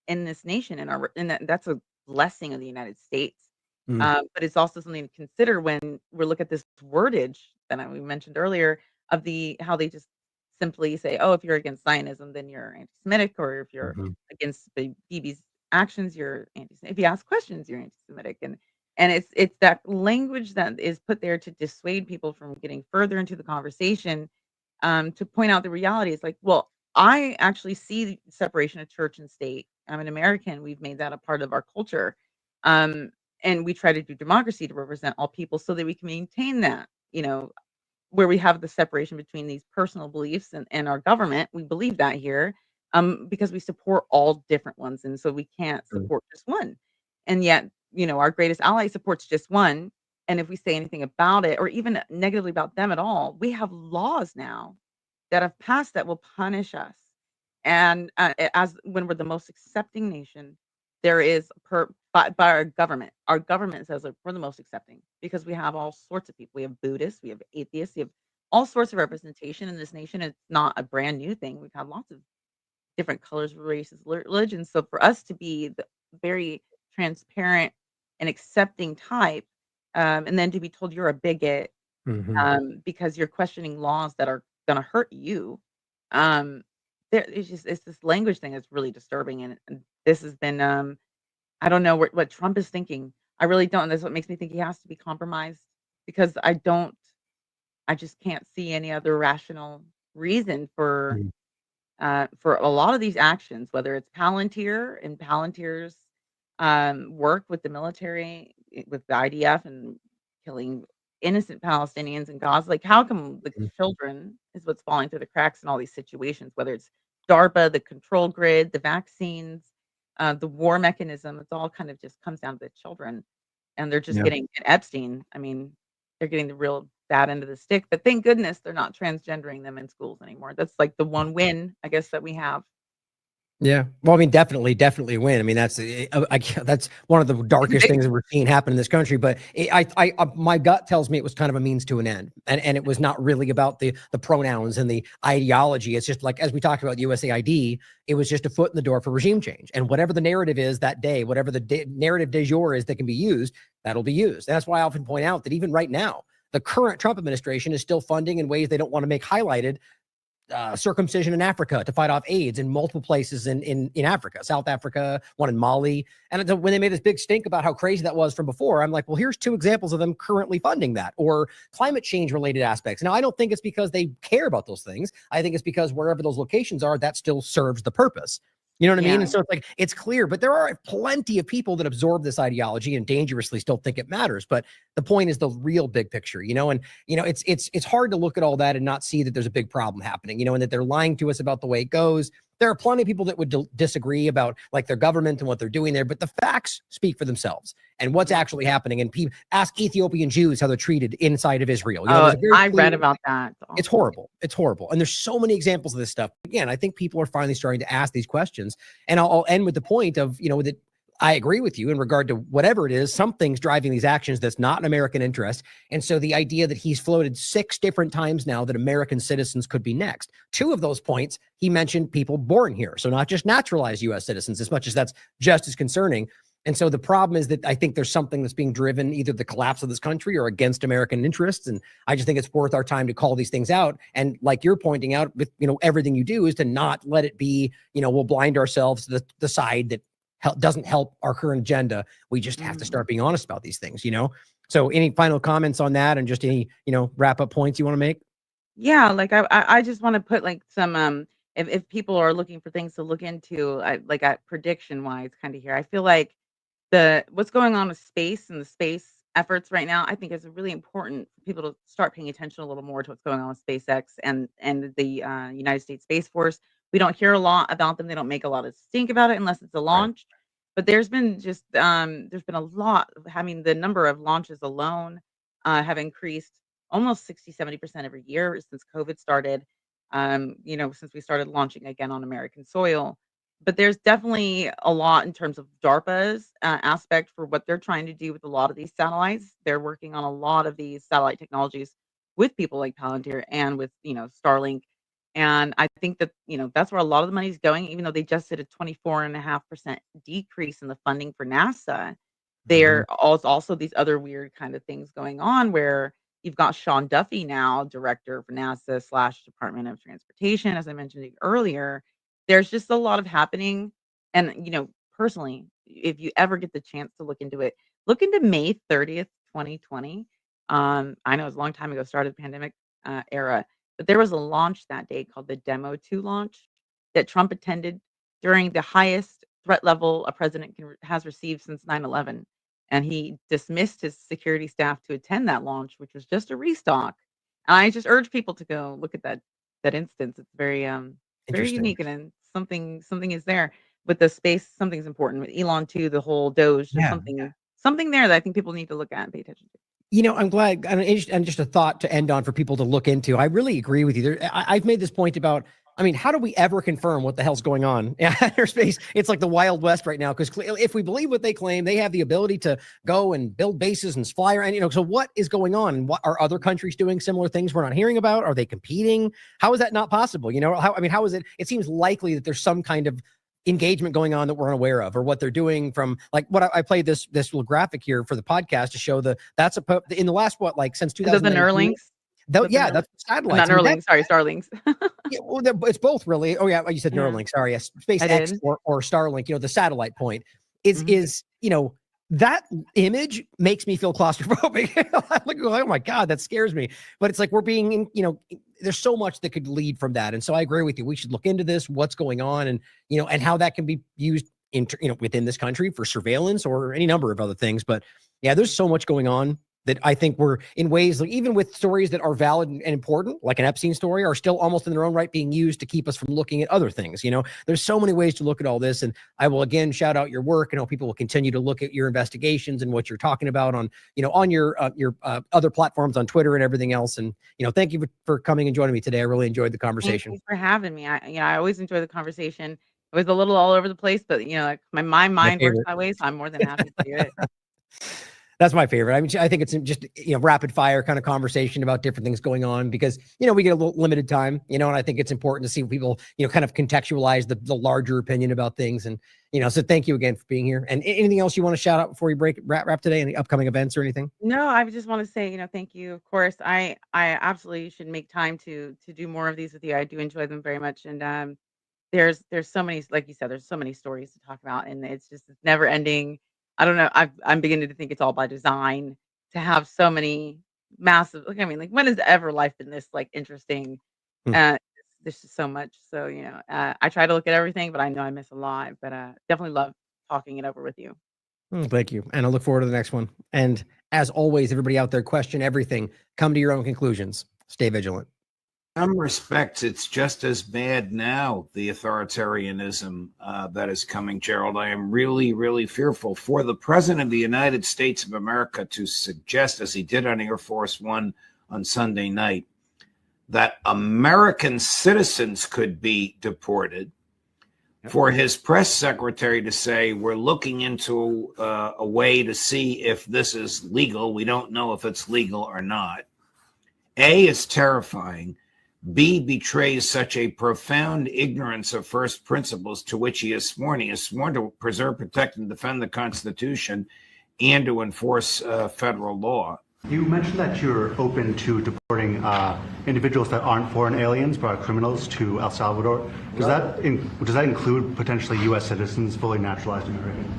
in this nation and that's a blessing of the United States. Mhm. But it's also something to consider when we look at this wordage that we mentioned earlier of how they just simply say, "Oh, if you're against Zionism, then you're anti-Semitic," or if you're Mhm. against the Bibi's actions, you're anti. If you ask questions, you're anti-Semitic, and it's that language that is put there to dissuade people from getting further into the conversation, to point out the reality. It's like, well, I actually see the separation of church and state. I'm an American. We've made that a part of our culture. Um, and we try to do democracy to represent all people so that we can maintain that, where we have the separation between these personal beliefs and our government. We believe that here, because we support all different ones. And so we can't Mhm. support just one. And yet, our greatest ally supports just one. And if we say anything about it or even negatively about them at all, we have laws now that have passed that will punish us. And, as when we're the most accepting nation, there is by our government. Our government says, like, we're the most accepting because we have all sorts of people. We have Buddhists, we have atheists, we have all sorts of representation in this nation. It's not a brand new thing. We've had lots of different colors, races, religions. So for us to be the very transparent and accepting type, and then to be told you're a bigot because you're questioning laws that are going to hurt you. It's this language thing that's really disturbing, and this has been I don't know what Trump is thinking. I really don't. And that's what makes me think he has to be compromised because I just can't see any other rational reason for a lot of these actions, whether it's Palantir and Palantir's work with the military, with the IDF and killing innocent Palestinians in Gaza. Like, how come the children is what's falling through the cracks in all these situations, whether it's DARPA, the control grid, the vaccines, the war mechanism, it's all kind of just comes down to the children. And they're just getting at Epstein. I mean, they're getting the real bad end of the stick, but thank goodness they're not transgendering them in schools anymore. That's like the one win, I guess, that we have. Yeah. Well, I mean, definitely win. I mean, that's that's one of the darkest things that we're seeing happen in this country. But my gut tells me it was kind of a means to an end, and it was not really about the pronouns and the ideology. It's just like, as we talked about USAID, it was just a foot in the door for regime change. And whatever the narrative is that day, whatever the narrative du jour is that can be used, that'll be used. And that's why I often point out that even right now, the current Trump administration is still funding in ways they don't want to make highlighted circumcision in Africa to fight off AIDS in multiple places in Africa, South Africa, one in Mali. And when they made this big stink about how crazy that was from before, I'm like, well, here's two examples of them currently funding that, or climate change related aspects. Now, I don't think it's because they care about those things. I think it's because wherever those locations are, that still serves the purpose. You know what I mean? And so it's like, it's clear, but there are plenty of people that absorb this ideology and dangerously still think it matters. But the point is the real big picture, and, it's hard to look at all that and not see that there's a big problem happening, and that they're lying to us about the way it goes. There are plenty of people that would disagree about like their government and what they're doing there, but the facts speak for themselves and what's actually happening. And ask Ethiopian Jews how they're treated inside of Israel. I read about that. It's horrible. It's horrible. And there's so many examples of this stuff. Again, I think people are finally starting to ask these questions. And I'll end with the point of, that I agree with you in regard to whatever it is, something's driving these actions that's not in American interest. And so the idea that he's floated 6 different times now that American citizens could be next. 2 of those points, he mentioned people born here. So not just naturalized U.S. citizens, as much as that's just as concerning. And so the problem is that I think there's something that's being driven, either the collapse of this country or against American interests. And I just think it's worth our time to call these things out. And like you're pointing out, with everything you do is to not let it be, we'll blind ourselves to the side that doesn't help our current agenda. We just have to start being honest about these things, So any final comments on that, and just any, wrap up points you want to make? Yeah, like I just want to put like some if people are looking for things to look into, like at prediction wise kind of here. I feel like what's going on with space and the space efforts right now, I think is really important for people to start paying attention a little more to what's going on with SpaceX and the United States Space Force. We don't hear a lot about them. They don't make a lot of stink about it unless it's a launch. Right. But there's been a lot. I mean, the number of launches alone have increased almost 60-70% every year since COVID started. Since we started launching again on American soil. But there's definitely a lot in terms of DARPA's aspect for what they're trying to do with a lot of these satellites. They're working on a lot of these satellite technologies with people like Palantir and with, Starlink. And I think that, that's where a lot of the money is going, even though they just did a 24.5% decrease in the funding for NASA. There are also these other weird kind of things going on where you've got Sean Duffy now, director for NASA / Department of Transportation, as I mentioned earlier. There's just a lot of happening. And, personally, if you ever get the chance to look into it, look into May 30th, 2020. I know it was a long time ago, started the pandemic era, but there was a launch that day called the Demo 2 launch that Trump attended during the highest threat level a president has received since 9/11. And he dismissed his security staff to attend that launch, which was just a restock. And I just urge people to go look at that instance. It's very very unique, and then something is there with the space. Something's important with Elon too. The whole Doge, something there that I think people need to look at and pay attention to. I'm glad, and just a thought to end on for people to look into. I really agree with you. I've made this point about, how do we ever confirm what the hell's going on in outer space? It's like the Wild West right now, because if we believe what they claim, they have the ability to go and build bases and fly around, so what is going on? And what are other countries doing similar things we're not hearing about? Are they competing? How is that not possible? How is it? It seems likely that there's some kind of engagement going on that we're unaware of, or what they're doing from like what I played this little graphic here for the podcast to show that's in the last, since Is it the 2019. Neuralink? Yeah, that's satellites. Not Neuralink, sorry, Starlinks. Yeah, well, it's both really. Oh yeah, you said Neuralink. Sorry, yes, SpaceX or Starlink. The satellite point is that image makes me feel claustrophobic. I'm like, oh my God, that scares me. But it's like we're being, there's so much that could lead from that. And so I agree with you. We should look into this, what's going on, and and how that can be used within this country for surveillance or any number of other things. But yeah, there's so much going on that I think we're in ways, like even with stories that are valid and important, like an Epstein story, are still almost in their own right being used to keep us from looking at other things. There's so many ways to look at all this. And I will again shout out your work, and hope people will continue to look at your investigations and what you're talking about on your other platforms on Twitter and everything else. And thank you for coming and joining me today. I really enjoyed the conversation. Thank you for having me. I always enjoy the conversation. It was a little all over the place, but like my mind works that way, so I'm more than happy to do it. That's my favorite. I mean, I think it's just, rapid fire kind of conversation about different things going on because, we get a little limited time, and I think it's important to see people, kind of contextualize the larger opinion about things. And, so thank you again for being here. And anything else you want to shout out before we wrap today? Any upcoming events or anything? No, I just want to say, thank you. Of course, I absolutely should make time to do more of these with you. I do enjoy them very much. And there's so many, like you said, there's so many stories to talk about, and it's never ending. I don't know. I'm beginning to think it's all by design to have so many massive. When has ever life been this interesting? There's just so much. So I try to look at everything, but I know I miss a lot. But definitely love talking it over with you. Thank you, and I look forward to the next one. And as always, everybody out there, question everything. Come to your own conclusions. Stay vigilant. In some respects, it's just as bad now, the authoritarianism that is coming, Gerald. I am really, really fearful for the President of the United States of America to suggest, as he did on Air Force One on Sunday night, that American citizens could be deported, for his press secretary to say, we're looking into a way to see if this is legal. We don't know if it's legal or not. A, is terrifying. B, betrays such a profound ignorance of first principles to which he is sworn. He is sworn to preserve, protect, and defend the Constitution and to enforce federal law. You mentioned that you're open to deporting individuals that aren't foreign aliens but are criminals to El Salvador. Does that include potentially U.S. citizens, fully naturalized Americans?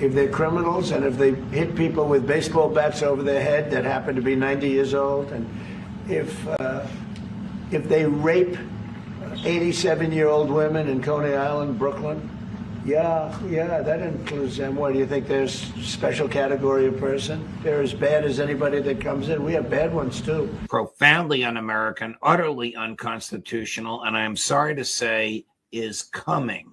If they're criminals and if they hit people with baseball bats over their head that happen to be 90 years old, and if they rape 87-year-old women in Coney Island, Brooklyn, yeah, that includes them. What do you think? There's a special category of person? They're as bad as anybody that comes in. We have bad ones too. Profoundly un-American, utterly unconstitutional, and I am sorry to say is coming.